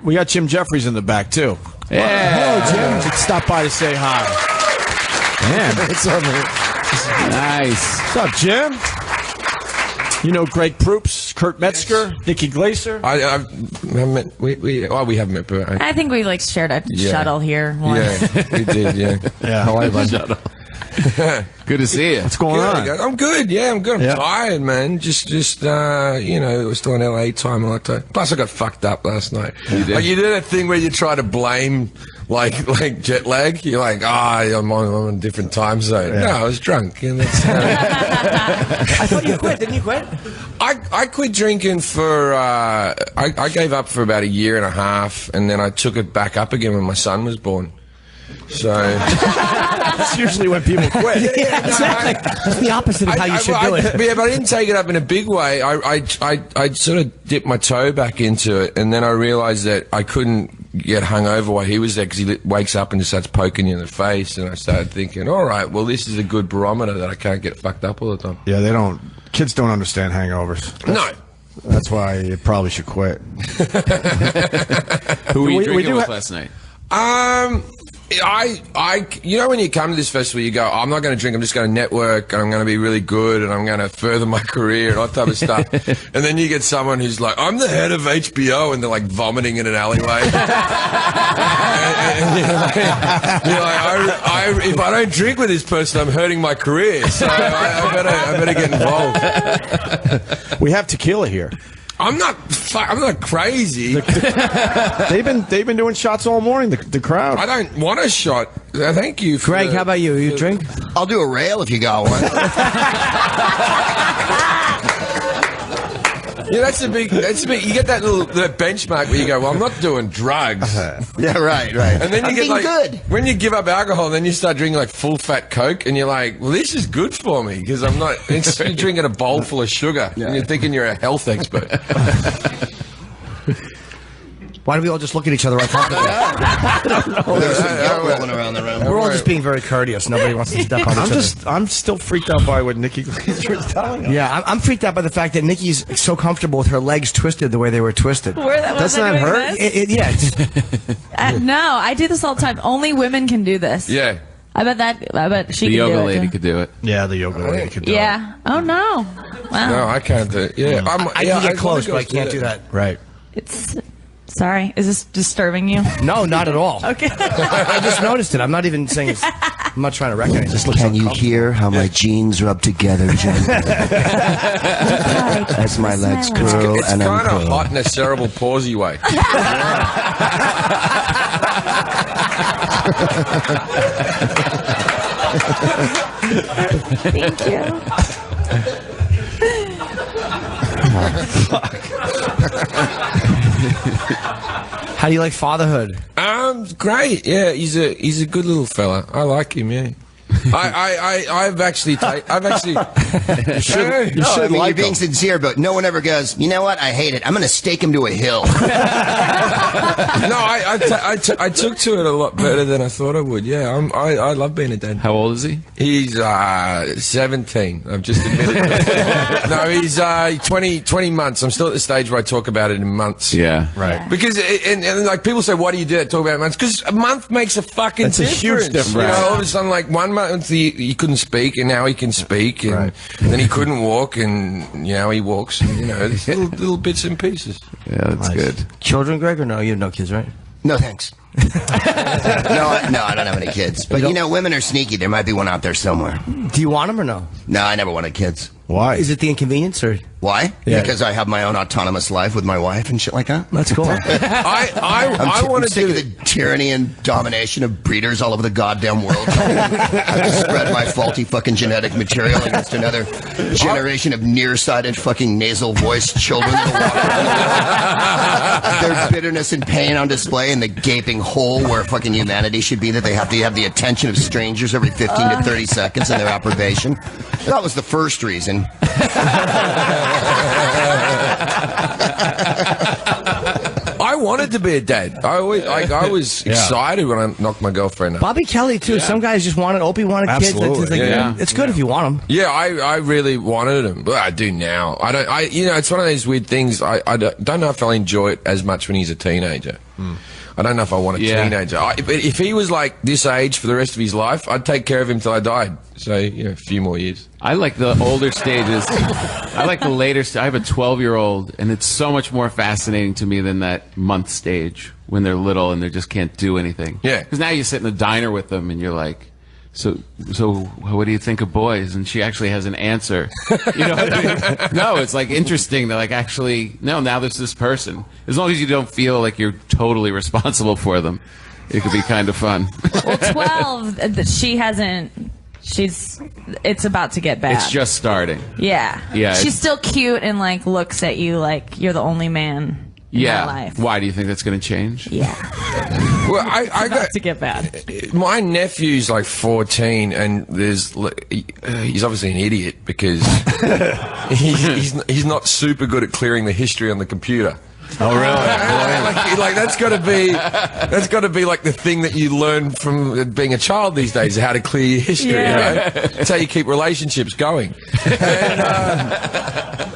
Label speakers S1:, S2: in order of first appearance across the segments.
S1: We got Jim Jefferies in the back, too.
S2: Yeah.
S1: Hello, Jim. Stop by to say hi. Man.
S3: What's up, man?
S2: Nice.
S1: What's up, Jim? You know Greg Proops, Kurt Metzger, Nikki Glaser.
S3: We haven't met, but
S4: I think we shared a shuttle here once.
S3: Yeah, we did, yeah.
S1: Yeah, how are you, bud?
S2: Good to see you.
S1: What's going on?
S3: I'm good, yeah, I'm good. I'm tired, man. Just it was still in LA time all that time. Plus, I got fucked up last night. You did? You did that thing where you try to blame, like jet lag. You're like, I'm on a different time zone. Yeah. No, I was drunk. And that's,
S5: I thought you quit. Didn't you quit?
S3: I quit drinking for, I gave up for about a year and a half, and then I took it back up again when my son was born. So
S1: that's usually when people quit.
S5: Yeah, exactly. That's the opposite of how you should do it.
S3: Yeah, but I didn't take it up in a big way. I sort of dipped my toe back into it, and then I realized that I couldn't get hungover while he was there because he wakes up and just starts poking you in the face. And I started thinking, all right, well, this is a good barometer that I can't get fucked up all the time.
S1: Yeah, kids don't understand hangovers.
S3: No.
S1: That's why you probably should quit.
S2: Who were you drinking with last night?
S3: When you come to this festival, you go, I'm not going to drink, I'm just going to network, and I'm going to be really good, and I'm going to further my career, and all that type of stuff. And then you get someone who's like, I'm the head of HBO, and they're like vomiting in an alleyway. and you're like, if I don't drink with this person, I'm hurting my career, so I better get involved.
S1: We have tequila here.
S3: I'm not crazy.
S1: They've been doing shots all morning. The crowd.
S3: I don't want a shot. Thank you,
S5: Greg. How about you? You drink?
S6: I'll do a rail if you got one.
S3: Yeah, that's a big. You get that benchmark where you go, well, I'm not doing drugs.
S6: Yeah, right.
S3: And then
S6: I'm
S3: you get
S6: good.
S3: When you give up alcohol, then you start drinking full fat Coke, and you're like, well, this is good for me because I'm not. You're drinking a bowl full of sugar, and you're thinking you're a health expert.
S5: Why do we all just look at each other like I don't know.
S6: There's some guilt rolling around the room.
S5: We're all just being very courteous. Nobody wants to step on each other.
S1: I'm still freaked out by what Nikki Glaser is telling us.
S5: Yeah, I'm freaked out by the fact that Nikki's so comfortable with her legs twisted the way they were twisted.
S1: Doesn't that hurt?
S5: Yeah.
S4: No, I do this all the time. Only women can do this.
S3: Yeah.
S4: I bet she
S2: the
S4: can do it.
S2: The yoga lady could do it.
S1: Yeah, the yoga lady could do it.
S4: Yeah. Oh, no. Wow.
S3: No, I can't do it. Yeah.
S5: I can get close, but I can't do that.
S1: Right.
S4: Sorry, is this disturbing you?
S5: No, not at all.
S4: Okay.
S5: I just noticed it. I'm not even saying I'm not trying to recognize it.
S6: Can you hear how my jeans rub together gently as my legs curl
S3: It's
S6: and
S3: kind of
S6: uncurl?
S3: hot in a cerebral palsy way.
S4: Thank you.
S5: How do you like fatherhood?
S3: Great. Yeah, he's a good little fella. I like him. Yeah. I've actually.
S6: You should you're being sincere, but no one ever goes, you know what? I hate it. I'm going to stake him to a hill.
S3: No, I took to it a lot better than I thought I would. Yeah, I love being a dad.
S2: How old is he?
S3: He's 17. I've just admitted it. No, he's 20 months. I'm still at the stage where I talk about it in months.
S2: Yeah.
S1: Right.
S3: Because and like people say, why do you do that? Talk about it in months? Because a month makes a fucking
S1: That's a
S3: difference.
S1: huge difference.
S3: You know, all of a sudden, like 1 month he couldn't speak, and now he can speak, and then he couldn't walk, and now he walks. And, there's little bits and pieces.
S2: Yeah, that's good.
S5: Children, Greg, or no? You have no kids, right?
S6: No, thanks. No, I don't have any kids. But, women are sneaky. There might be one out there somewhere.
S5: Do you want them or no?
S6: No, I never wanted kids.
S1: Why?
S5: Is it the inconvenience or?
S6: Why?
S1: Yeah.
S6: Because I have my own autonomous life with my wife and shit like that.
S5: That's cool.
S3: I want
S6: I'm
S3: to
S6: sick
S3: do
S6: of the tyranny and domination of breeders all over the goddamn world. I spread my faulty fucking genetic material against another generation of nearsighted fucking nasal voiced children that their bitterness and pain on display in the gaping hole where fucking humanity should be, that they have to have the attention of strangers every 15 to 30 seconds in their approbation. That was the first reason.
S3: wanted to be a dad. I was excited when I knocked my girlfriend up.
S5: Bobby Kelly too. Some guys just wanted. Opie wanted kids.
S1: Absolutely.
S5: It's good if you want them.
S3: Yeah, I really wanted them, but I do now. It's one of those weird things. I don't know if I'll enjoy it as much when he's a teenager. I don't know if I want a teenager. If he was like this age for the rest of his life, I'd take care of him till I died. So, a few more years.
S2: I like the older stages. I like the later I have a 12-year-old, and it's so much more fascinating to me than that month stage when they're little and they just can't do anything.
S3: Yeah.
S2: Because now you sit in the diner with them, and you're like, so what do you think of boys? And she actually has an answer. You know what I mean? No, it's like interesting to like actually, no, now there's this person. As long as you don't feel like you're totally responsible for them, it could be kind of fun.
S4: Well, 12, she hasn't. It's about to get bad.
S2: It's just starting.
S4: Yeah.
S2: Yeah.
S4: She's still cute and like looks at you like you're the only man in her life.
S2: Why do you think that's going to change?
S4: Yeah.
S3: Well, I got
S4: About to get bad.
S3: my nephew's like 14, and he's obviously an idiot because he's not super good at clearing the history on the computer.
S1: Oh, really?
S3: Like that's got to be like the thing that you learn from being a child these days, how to clear your history.
S4: Yeah.
S3: You know? That's how you keep relationships going.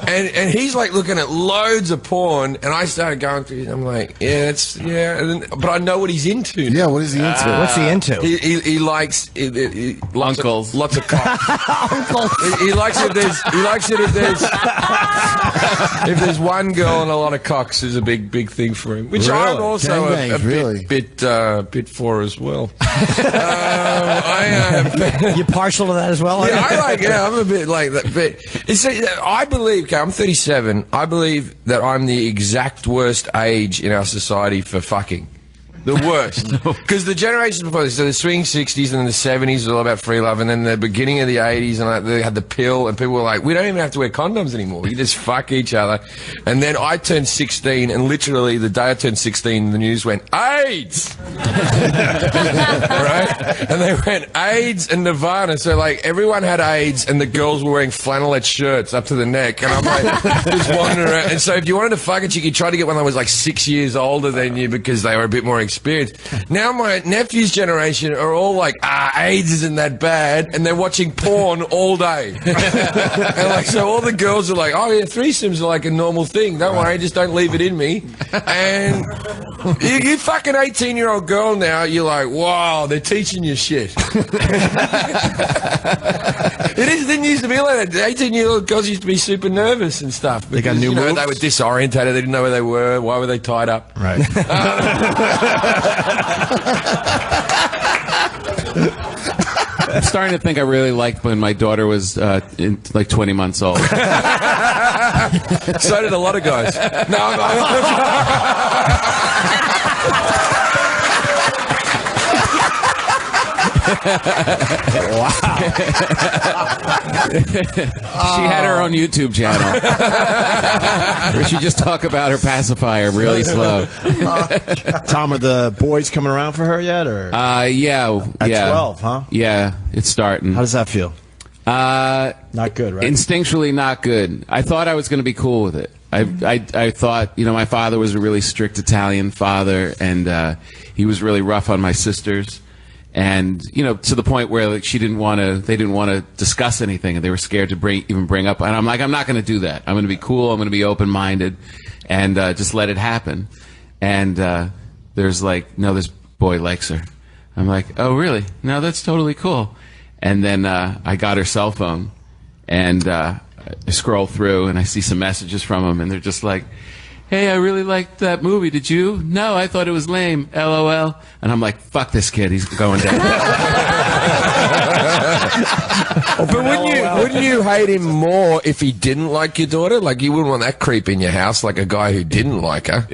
S3: And he's like looking at loads of porn, and I started going through it. I'm like, but I know what he's into.
S7: Yeah, what is he into?
S5: What's he into?
S3: He likes
S2: Uncles.
S3: lots of cocks. He likes it if there's one girl and a lot of cocks is a big thing for him, which I'm
S7: Really?
S3: also a
S7: Gangbangs,
S3: bit for as well.
S5: You partial to that as well?
S3: I'm a bit like that. But I believe, okay, I'm 37. I believe that I'm the exact worst age in our society for fucking. The worst. Because the generations before, so the swing 60s and the 70s was all about free love, and then the beginning of the 80s, and they had the pill, and people were like, we don't even have to wear condoms anymore. We can just fuck each other. And then I turned 16, and literally the day I turned 16, the news went, AIDS! Right? And they went, AIDS and Nirvana. So, like, everyone had AIDS, and the girls were wearing flannelette shirts up to the neck, and I'm like, just wandering around. And so if you wanted to fuck a chick, you tried to get one that was like 6 years older than you because they were a bit more experienced. Now my nephew's generation are all like, AIDS isn't that bad, and they're watching porn all day. And like, so all the girls are like, oh yeah, threesomes are like a normal thing. Don't worry, just don't leave it in me. And you fucking 18-year-old girl now, you're like, wow, they're teaching you shit. It didn't used to be like that. 18-year-old girls used to be super nervous and stuff.
S1: They got new moves?
S3: They were disorientated. They didn't know where they were. Why were they tied up?
S1: Right.
S2: I'm starting to think I really liked when my daughter was like 20 months old.
S3: So did a lot of guys. No,
S2: She had her own YouTube channel where she just talk about her pacifier really slow.
S1: Tom, are the boys coming around for her yet? Or
S2: Yeah.
S1: at 12, huh?
S2: Yeah, it's starting.
S1: How does that feel? Not good, right?
S2: Instinctually not good. I thought I was going to be cool with it. I thought, my father was a really strict Italian father, and he was really rough on my sisters. And, to the point where like they didn't want to discuss anything, and they were scared to bring up. And I'm like, I'm not going to do that. I'm going to be cool. I'm going to be open-minded, and just let it happen. And there's like, no, this boy likes her. I'm like, oh, really? No, that's totally cool. And then I got her cell phone, and I scroll through, and I see some messages from him, and they're just like, hey, I really liked that movie. Did you? No, I thought it was lame. LOL. And I'm like, fuck this kid. He's going down.
S3: But wouldn't you hate him more if he didn't like your daughter? Like, you wouldn't want that creep in your house, like a guy who didn't like her.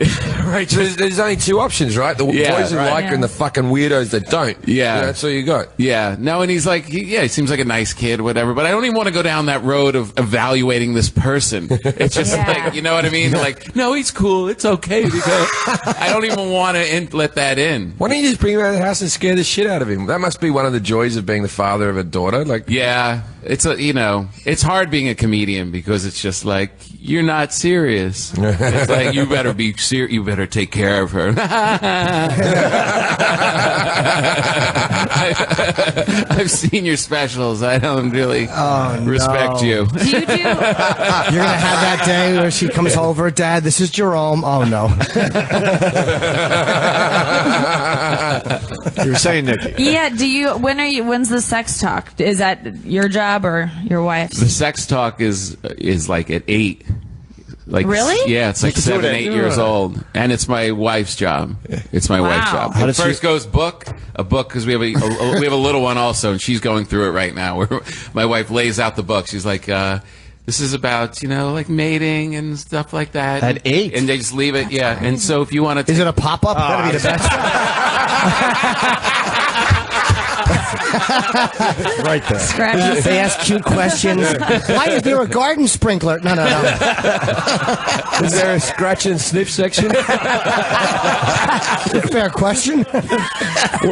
S3: Right. So there's only two options, right? The boys who like her and the fucking weirdos that don't.
S2: Yeah.
S3: That's all you got.
S2: Yeah. No, and he's like, he seems like a nice kid, whatever. But I don't even want to go down that road of evaluating this person. It's just like, you know what I mean? Like, no, he's cool. It's okay. Because I don't even want to let that in.
S3: Why don't you just bring him out of the house and scare the shit out of him? That must be one of the joys of being the father of a daughter. Like,
S2: Yeah. it's it's hard being a comedian because it's just like you're not serious. It's like you better be serious. You better take care of her. I've seen your specials. I don't really respect you.
S4: Do you do?
S5: You're gonna have that day where she comes over, Dad. This is Jerome. Oh no.
S1: You were saying, Nikki.
S4: Yeah. Do you? When's the sex talk? Is that your job or your wife's?
S2: The sex talk is like at 8. Like,
S4: really?
S2: Yeah, it's like 7, 8 years old, and it's my wife's job. It's my wife's job.
S1: How does
S2: First goes a book because we have we have a little one also, and she's going through it right now. Where my wife lays out the book. She's like, "This is about like mating and stuff like that."
S1: At 8,
S2: and they just leave it. Yeah, and so if you want to,
S5: Is it a pop-up? That'd be the best.
S1: right there.
S4: Scratch.
S5: They ask cute questions. Why is there a garden sprinkler? No.
S3: Is there a scratch and sniff section?
S5: Fair question.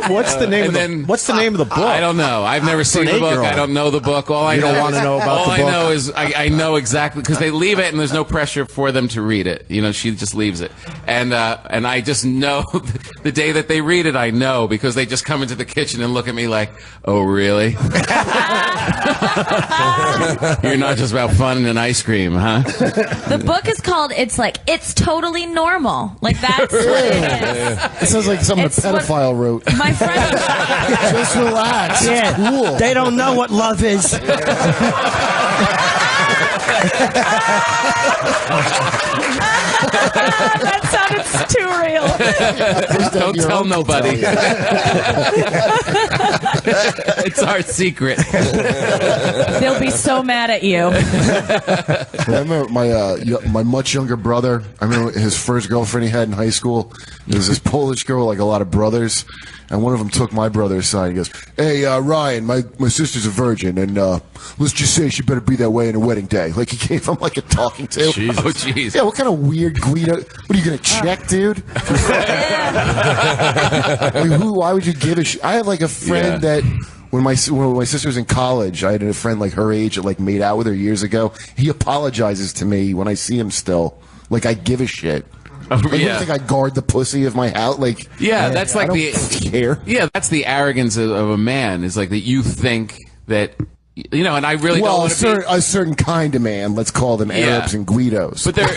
S1: What's the name? What's the name of the book?
S2: I don't know. I've never seen the book.
S1: 8-year-old.
S2: I don't know the book. All I
S1: You don't
S2: know
S1: want
S2: is,
S1: to know about
S2: all
S1: the book?
S2: I know is I know exactly because they leave it and there's no pressure for them to read it. She just leaves it, and I just know the day that they read it. I know because they just come into the kitchen and look at me like, "Oh, really? You're not just about fun and ice cream, huh?"
S4: The book is called. It's totally normal. Like that's what it is.
S7: It sounds like something
S4: It's
S7: a pedophile wrote.
S4: My friend.
S7: Just relax.
S5: Yeah.
S7: Cool.
S5: They don't know what love is.
S4: That sounded too real.
S2: Don't tell nobody. It's our secret.
S4: They'll be so mad at you.
S7: I remember my much younger brother. I remember his first girlfriend he had in high school. There was this Polish girl, like a lot of brothers, and one of them took my brother aside. He goes, "Hey, Ryan, my sister's a virgin, and let's just say she better be that way on her wedding day." Like he gave him like a talking to.
S2: Oh, jeez.
S7: Yeah, what kind of weird Guido? What are you gonna check, dude? Why would you give a shit? I had like a friend that. When my sister was in college, I had a friend like her age that like made out with her years ago. He apologizes to me when I see him still. Like I give a shit. Like, you don't think I guard the pussy of my house? Like
S2: that's like
S7: I don't care.
S2: Yeah, that's the arrogance of a man. Is like that you think that and I really don't want to be
S7: a certain kind of man. Let's call them Arabs and Guidos.
S2: But they're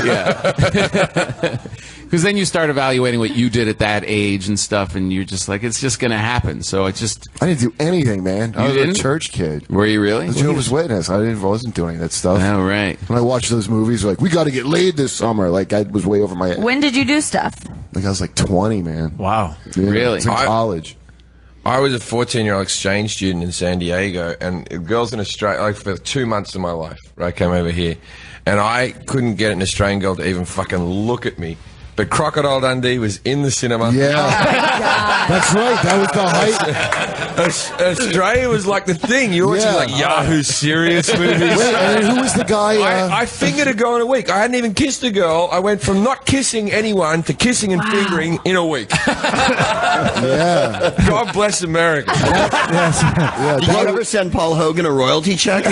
S2: yeah. Because then you start evaluating what you did at that age and stuff, and you're just like, it's just going to happen. So it's just.
S7: I didn't do anything, man. I was
S2: didn't?
S7: a church kid.
S2: Were you really?
S7: I was a Jehovah's Witness. I wasn't doing any of that stuff.
S2: Oh, right.
S7: When I watched those movies, like, we got to get laid this summer. Like, I was way over my head.
S4: When did you do stuff?
S7: Like, I was like 20, man.
S1: Wow.
S7: Yeah,
S2: Really?
S7: I was in college.
S3: I was a 14-year-old exchange student in San Diego, and girls in Australia, like for 2 months of my life, right, came over here, and I couldn't get an Australian girl to even fucking look at me. But Crocodile Dundee was in the cinema.
S7: Yeah. That's right. That was the height.
S3: Australia was like the thing. You were watching like Yahoo serious movies.
S7: Wait, and who was the guy?
S3: I fingered a girl in a week. I hadn't even kissed a girl. I went from not kissing anyone to kissing and fingering in a week.
S7: Yeah.
S3: God bless America.
S6: Did you ever send Paul Hogan a royalty check?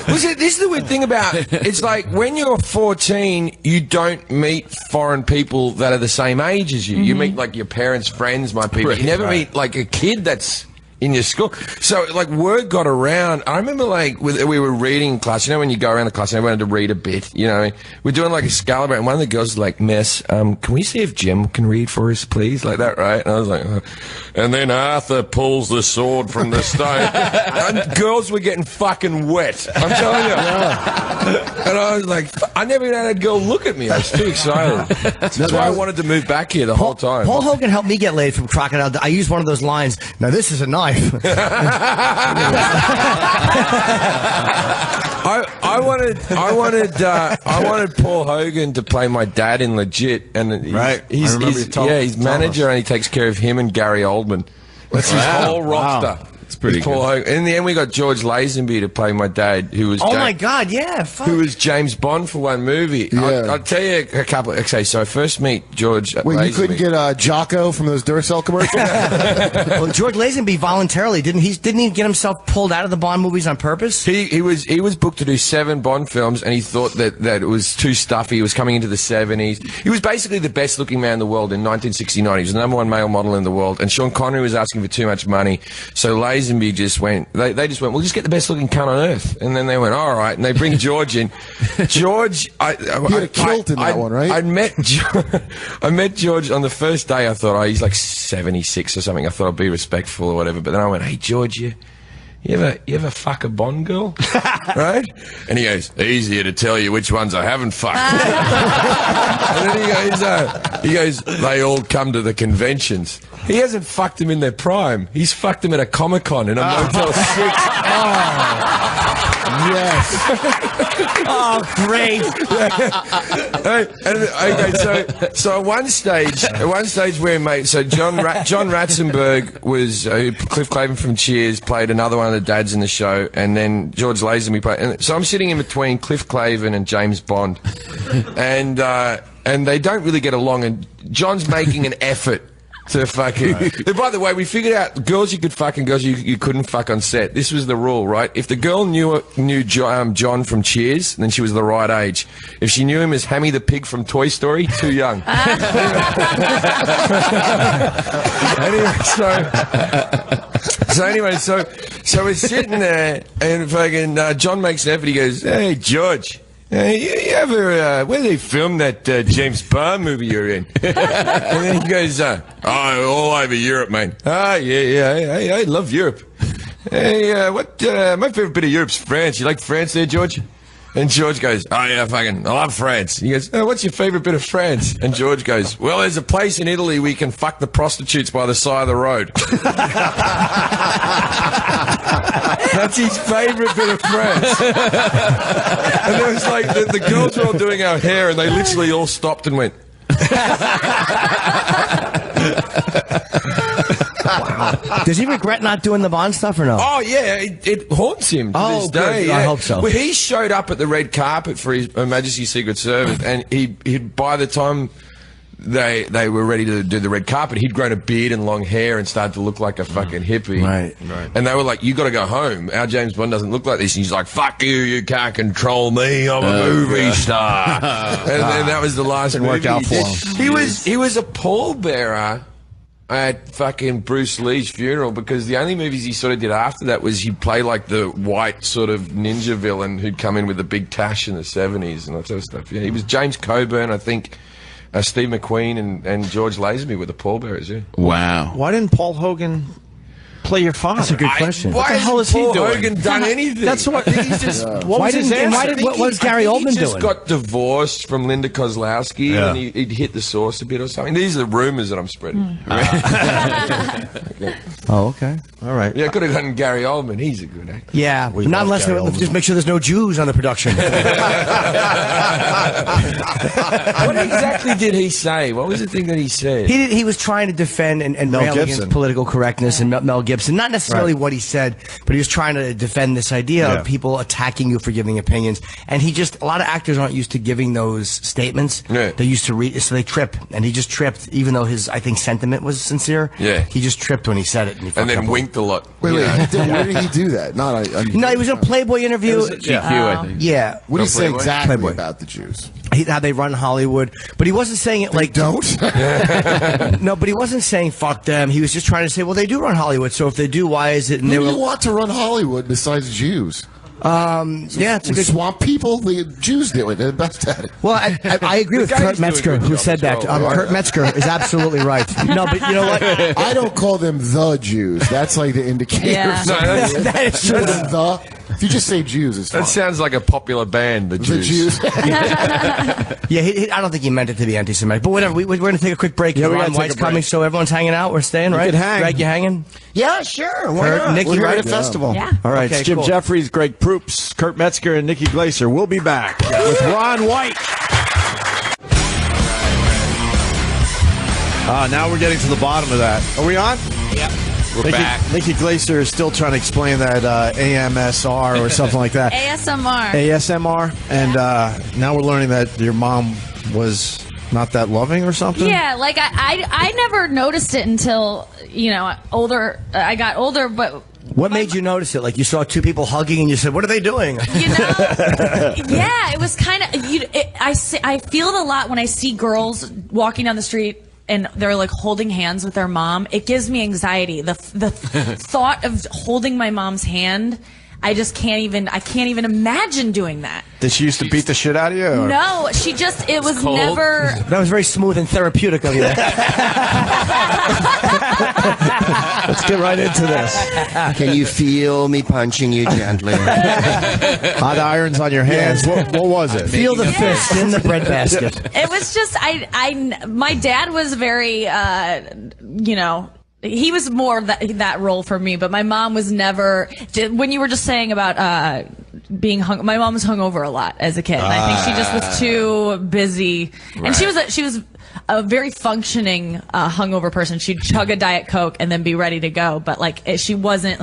S3: Listen, this is the weird thing about it. It's like when you're 14, you don't meet foreign people that are the same age as you. You meet like your parents' friends, my people. You never meet like a kid that's in your school. So like word got around. I remember like we were reading in class. You know when you go around the class and everyone had to read a bit. We're doing like a Excalibur, and one of the girls was like, "Miss, can we see if Jim can read for us, please?" Like that, right? And I was like, and then Arthur pulls the sword from the stone. And girls were getting fucking wet. I'm telling you. And I was like, I never even had a girl look at me. I was too excited. That's why I wanted to move back here the whole time.
S5: Paul Hogan helped me get laid from Crocodile. I used one of those lines. Now this is a knife.
S3: I wanted Paul Hogan to play my dad in Legit, and he's manager, and he takes care of him and Gary Oldman. That's his whole roster.
S2: It's pretty
S3: With Paul
S2: good.
S3: Hogan. In the end, we got George Lazenby to play my dad, who was
S5: Oh my God, yeah, fuck.
S3: who was James Bond for one movie.
S7: Yeah.
S3: I'll tell you a couple. Okay, so I first meet George.
S7: Wait, you
S3: Lazenby.
S7: couldn't get Jocko from those Duracell commercials?
S5: Well, George Lazenby voluntarily didn't he get himself pulled out of the Bond movies on purpose?
S3: He was booked to do 7 Bond films, and he thought that it was too stuffy. He was coming into the 70s. He was basically the best looking man in the world in 1969. He was the #1 male model in the world, and Sean Connery was asking for too much money. So Lazenby just went. They just went, we'll just get the best looking cunt on earth. And then they went, all right, and they bring George in. George,
S7: He had a kilt in that one, right?
S3: I met George on the first day. I thought, he's like 76 or something. I thought I'd be respectful or whatever. But then I went, hey George, you ever fuck a Bond girl? Right? And he goes, easier to tell you which ones I haven't fucked. And then he goes, they all come to the conventions. He hasn't fucked them in their prime. He's fucked them at a Comic-Con in a Motel 6.
S7: Yes.
S5: Oh, great!
S3: So at one stage we're mates. So John Ratzenberg was Cliff Clavin from Cheers, played another one of the dads in the show, and then George Lazenby played. And so I'm sitting in between Cliff Clavin and James Bond, and they don't really get along. And John's making an effort to fucking. And by the way, we figured out girls you could fuck and girls you couldn't fuck on set. This was the rule, right? If the girl knew John from Cheers, then she was the right age. If she knew him as Hammy the Pig from Toy Story, too young. Anyway, so we're sitting there, and fucking John makes an effort. He goes, "Hey, George. You ever, where they filmed that James Bond movie you're in?" And then he goes, all over Europe, mate. Yeah, I love Europe. Hey, my favorite bit of Europe's France. You like France there, George? And George goes, oh yeah, I love France. He goes, what's your favorite bit of France? And George goes, well, there's a place in Italy where you can fuck the prostitutes by the side of the road. That's his favourite bit of France. And it was like, the girls were all doing our hair, and they literally all stopped and went.
S5: Wow. Does he regret not doing the Bond stuff or no?
S3: Oh yeah, it haunts him to this
S5: good.
S3: day.
S5: I
S3: Yeah.
S5: hope so.
S3: Well, he showed up at the red carpet for His Majesty's Secret Service, and he'd by the time they were ready to do the red carpet, he'd grown a beard and long hair and started to look like a fucking hippie.
S5: Right.
S3: And they were like, you got to go home. Our James Bond doesn't look like this. And he's like, fuck you, you can't control me. I'm a movie star. And that was the last movie.
S1: worked out
S3: he did.
S1: for him.
S3: He was a pallbearer at fucking Bruce Lee's funeral, because the only movies he sort of did after that was he'd play like the white sort of ninja villain who'd come in with a big tash in the 70s and that sort of stuff. Yeah, he was James Coburn, I think, Steve McQueen and George Lazenby were the pallbearers, yeah.
S2: Wow.
S1: Why didn't Paul Hogan play your father?
S5: That's a good question.
S3: Why
S1: the hell is
S3: hasn't
S1: he
S3: Paul
S1: doing?
S3: Hogan done anything?
S1: That's what he's just. What
S5: Why
S1: was his
S5: didn't- and why
S1: answer?
S5: did- what was Gary Oldman
S3: He just
S5: doing?
S3: got divorced from Linda Kozlowski,
S1: Yeah.
S3: and he'd hit the sauce a bit or something. These are the rumors that I'm spreading.
S5: Oh, okay.
S1: All right.
S3: Yeah, could have gotten Gary Oldman. He's a good actor.
S5: Yeah,
S1: We
S5: not
S1: love
S5: unless
S1: Gary Oldman.
S5: just make sure there's no Jews on the production.
S3: What exactly did he say? What was the thing that he said?
S5: He was trying to defend and
S1: Mel
S5: rail
S1: Gibson.
S5: against political correctness and Mel Gibson. Not necessarily
S1: Right.
S5: what he said, but he was trying to defend this idea
S1: Yeah.
S5: of people attacking you for giving opinions. And a lot of actors aren't used to giving those statements.
S3: Yeah.
S5: They used to read, so they trip. And he just tripped, even though his, I think, sentiment was sincere.
S3: Yeah.
S5: He just tripped when he said it. And, he
S3: And
S5: fucked
S3: then
S5: up.
S3: winked a lot.
S7: Wait, where did he do that?
S5: No, he was in a Playboy interview.
S2: GQ, I think.
S5: Yeah.
S7: What did he say
S3: Playboy?
S7: exactly
S5: Playboy.
S7: about the Jews?
S5: How they run Hollywood. But he wasn't saying it like.
S7: Don't.
S5: No, but he wasn't saying fuck them. He was just trying to say, well, they do run Hollywood, so if they do, why is it? And
S7: Who
S5: they
S7: do
S5: were,
S7: you want to run Hollywood besides Jews?
S5: yeah, it's a good.
S7: Swamp people. The Jews do it. They're the best at it.
S5: Well, I agree with
S3: guy's
S5: Kurt
S3: doing a
S5: Metzger,
S3: good
S5: who
S3: job
S5: said
S3: as
S5: that.
S3: well.
S5: Kurt Metzger is absolutely right. No, but you know what?
S7: I don't call them the Jews. That's like the indicator.
S4: Yeah.
S3: No, that's,
S5: That is true.
S7: The. If you just say Jews, it's fine.
S3: that sounds like a popular band, the
S7: The
S3: Jews.
S7: Jews.
S5: Yeah, I don't think he meant it to be anti-Semitic. But whatever, we're going to take a quick break.
S1: Yeah, we
S5: Ron
S1: gotta take
S5: White's
S1: a break.
S5: coming, so everyone's hanging out. We're staying, right?
S1: can hang.
S5: Greg, you hanging?
S6: Yeah, sure. Why
S5: Kurt,
S6: not?
S5: Nick,
S6: We're
S5: you
S6: here
S5: right?
S6: at a festival.
S4: Yeah.
S1: All right,
S5: Okay,
S1: it's Jim
S5: cool.
S1: Jefferies, Greg Proops, Kurt Metzger, and Nikki Glaser. We'll be back with Ron White. Now we're getting to the bottom of that. Are we on?
S5: Yep.
S2: We're back.
S1: Nikki Glaser is still trying to explain that AMSR or something like that.
S4: ASMR.
S1: ASMR. And now we're learning that your mom was not that loving or something?
S4: Yeah, like I never noticed it until, older. I got older, but...
S5: What made you notice it? Like you saw two people hugging and you said, what are they doing?
S4: Yeah, it was kind of... I feel it a lot when I see girls walking down the street and they're like holding hands with their mom. It gives me anxiety. The thought of holding my mom's hand... I can't even imagine doing that.
S1: Did she used to beat the shit out of you? Or?
S4: No, it was never...
S5: That was very smooth and therapeutic of you.
S1: Let's get right into this.
S6: Can you feel me punching you gently?
S1: Hot irons on your hands. What was it?
S5: Feel the fist in the breadbasket.
S4: It was just, my dad was very, he was more that role for me, but my mom was never. When you were just saying about being hung, my mom was hungover a lot as a kid, and I think she just was too busy.
S2: Right.
S4: And she was a very functioning hungover person. She'd chug a Diet Coke and then be ready to go, but she wasn't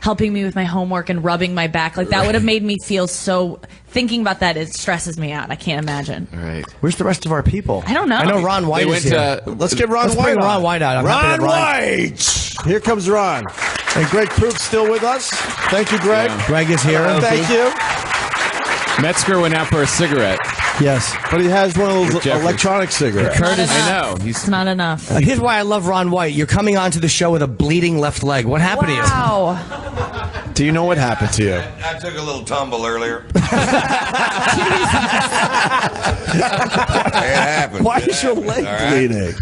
S4: helping me with my homework and rubbing my back. That would have made me feel so... Thinking about that, it stresses me out. I can't imagine.
S2: Right.
S5: Where's the rest of our people?
S4: I don't know.
S5: I know Ron White is here.
S1: Let's get Ron
S5: Let's
S1: White
S5: bring
S1: on.
S5: Ron White out. I'm happy
S1: Ron
S5: that
S1: White! Here comes Ron. And Greg Proup's still with us. Thank you, Greg.
S5: Greg is here.
S1: Thank you.
S2: Metzger went out for a cigarette.
S5: Yes.
S1: But he has one of those
S2: Jefferies.
S1: electronic cigarettes.
S5: Curtis.
S2: I know.
S4: It's not enough.
S5: Here's why I love Ron White. You're coming onto the show with a bleeding left leg. What happened to you?
S4: Wow.
S1: Do you know what happened to you?
S3: I took a little tumble earlier. It happened.
S1: Why is your leg
S3: All right.
S1: bleeding?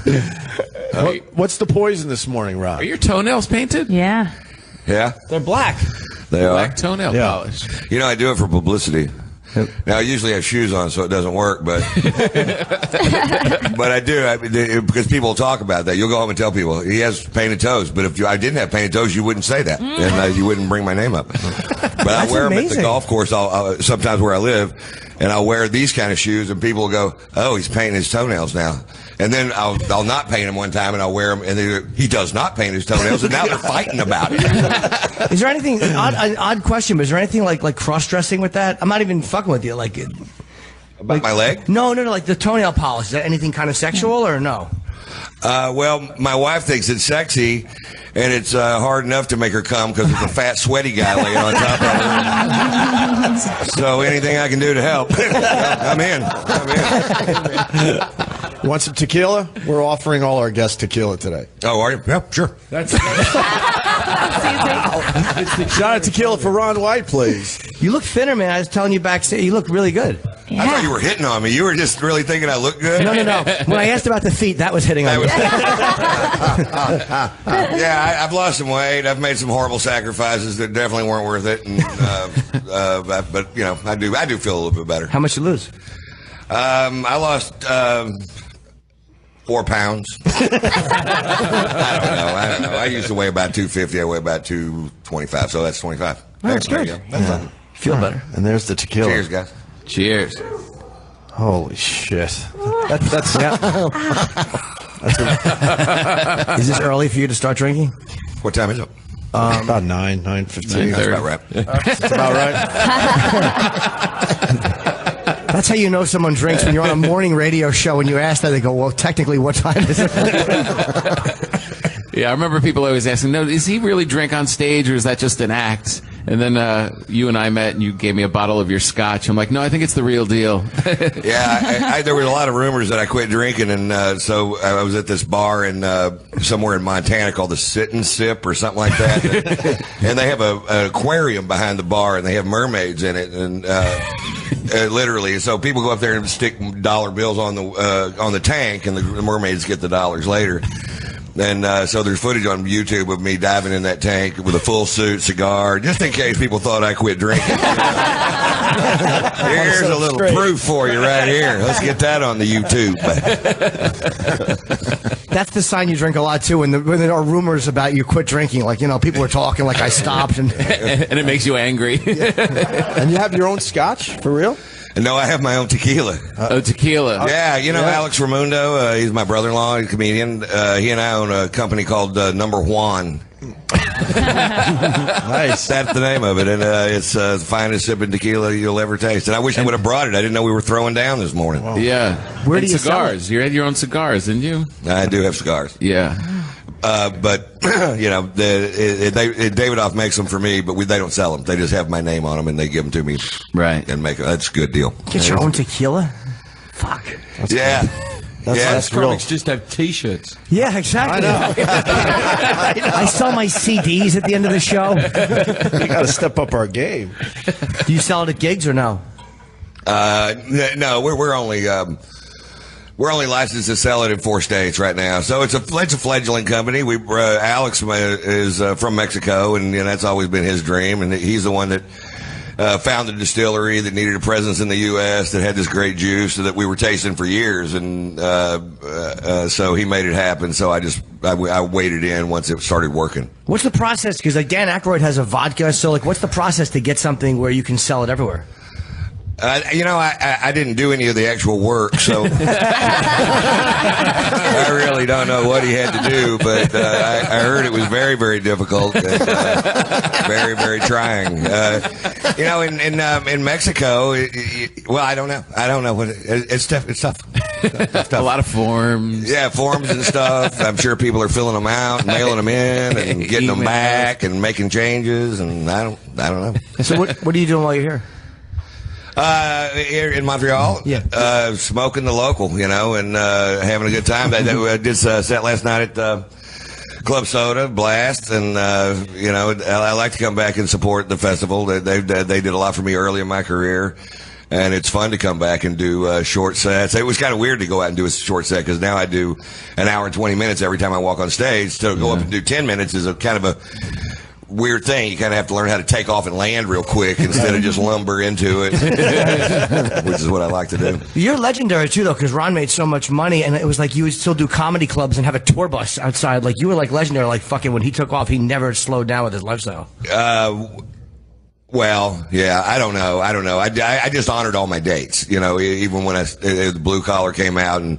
S1: What's the poison this morning, Ron?
S2: Are your toenails painted?
S4: Yeah.
S3: Yeah,
S5: They're black.
S3: they are.
S2: Black toenail
S1: Yeah.
S2: polish.
S3: I do it for publicity. Now I usually have shoes on, so it doesn't work, but but I do because people talk about that. You'll go home and tell people he has painted toes, but if I didn't have painted toes, you wouldn't say that, and you wouldn't bring my name up. But I wear them at the
S5: amazing.
S3: golf course. I'll sometimes where I live, and I'll wear these kind of shoes, and people will go, "Oh, he's painting his toenails now." And then I'll not paint them one time, and I'll wear them, and he does not paint his toenails, and now they're fighting about it.
S5: Is there anything an odd question? But is there anything like cross dressing with that? I'm not even fucking with you.
S3: About my leg?
S5: No. Like the toenail polish. Is that anything kind of sexual or no?
S3: Well, my wife thinks it's sexy, and it's hard enough to make her come because it's a fat, sweaty guy laying on top of her. So anything I can do to help, I'm in.
S1: You want some tequila? We're offering all our guests tequila today.
S3: Oh, are you? Yeah, sure.
S1: That's Shot of tequila for Ron White, please.
S5: You look thinner, man. I was telling you backstage. You look really good.
S3: I thought you were hitting on me. You were just really thinking I looked good?
S5: No. When I asked about the feet, that was hitting on you.
S3: Yeah, I've lost some weight. I've made some horrible sacrifices that definitely weren't worth it. And, but I do feel a little bit better.
S5: How much you lose?
S3: I lost 4 pounds. I don't know. I used to weigh about 250. I weigh about 225. So that's 25.
S5: That's
S3: There
S5: good.
S3: you go. That's fine.
S5: Feel better.
S1: And there's the tequila.
S3: Cheers, guys.
S2: Cheers.
S1: Holy shit. That's
S5: Is this early for you to start drinking?
S3: What time is it?
S1: about 9:15.
S3: That's about right.
S1: That's about right.
S5: That's how you know someone drinks when you're on a morning radio show and you ask that. They go, well, technically, what time is it?
S2: Yeah, I remember people always asking, "No, does he really drink on stage, or is that just an act?" And then you and I met, and you gave me a bottle of your scotch. I'm like, "No, I think it's the real deal."
S3: Yeah, there were a lot of rumors that I quit drinking, and so I was at this bar in somewhere in Montana called the Sit and Sip or something like that, and they have an aquarium behind the bar, and they have mermaids in it, and literally, so people go up there and stick dollar bills on the tank, and the mermaids get the dollars later. And so there's footage on YouTube of me diving in that tank with a full suit, cigar, just in case people thought I quit drinking. Here's a little proof for you right here. Let's get that on the YouTube.
S5: That's the sign you drink a lot, too, when there are rumors about you quit drinking. Like, people are talking like I stopped. And
S2: it makes you angry.
S1: And you have your own scotch? For real?
S3: No, I have my own tequila.
S2: Tequila.
S3: Yeah, Alex Raimundo, he's my brother-in-law, he's a comedian. He and I own a company called Number Juan.
S1: Nice.
S8: That's the name of it, and it's the finest sipping tequila you'll ever taste. And I wish I would have brought it. I didn't know we were throwing down this morning.
S2: Yeah.
S5: Where
S2: And
S5: do you sell
S2: cigars? You had your own cigars, didn't you?
S8: I do have cigars.
S2: Yeah.
S8: But you know, Davidoff makes them for me, but they don't sell them. They just have my name on them, and they give them to me.
S2: Right.
S8: And that's a good deal.
S5: Get your own tequila? Fuck.
S8: Yeah.
S1: That's real.
S3: Comics just have T-shirts.
S5: Yeah, exactly. I sell my CDs at the end of the show.
S1: We got to step up our game.
S5: Do you sell it at gigs or no?
S8: No, we're only licensed to sell it in 4 states right now. So it's a fledgling company. Alex is from Mexico, and that's always been his dream. And he's the one that founded a distillery that needed a presence in the U.S. that had this great juice that we were tasting for years. And so he made it happen. So I waded in once it started working.
S5: What's the process? Because like Dan Aykroyd has a vodka, so like, what's the process to get something where you can sell it everywhere?
S8: I didn't do any of the actual work, so I really don't know what he had to do, but I heard it was very, very difficult and very, very trying. In Mexico, well, I don't know. I don't know what it's tough. It's tough.
S2: A lot of forms.
S8: Yeah, forms and stuff. I'm sure people are filling them out, mailing them in, and getting them back, and making changes. And I don't know.
S5: So what are you doing while you're here?
S8: Here in Montreal, smoking the local, and having a good time. I did set last night at Club Soda Blast, and I like to come back and support the festival. They did a lot for me early in my career, and it's fun to come back and do short sets. It was kind of weird to go out and do a short set because now I do an hour and 20 minutes every time I walk on stage. To go up and do 10 minutes is a kind of a weird thing. You kind of have to learn how to take off and land real quick instead of just lumber into it, which is what I like to do.
S5: You're legendary too, though, because Ron made so much money, and it was like you would still do comedy clubs and have a tour bus outside. Like you were like legendary. Like fucking when he took off, he never slowed down with his lifestyle.
S8: Well, yeah, I don't know. I just honored all my dates. Even when the Blue Collar came out and.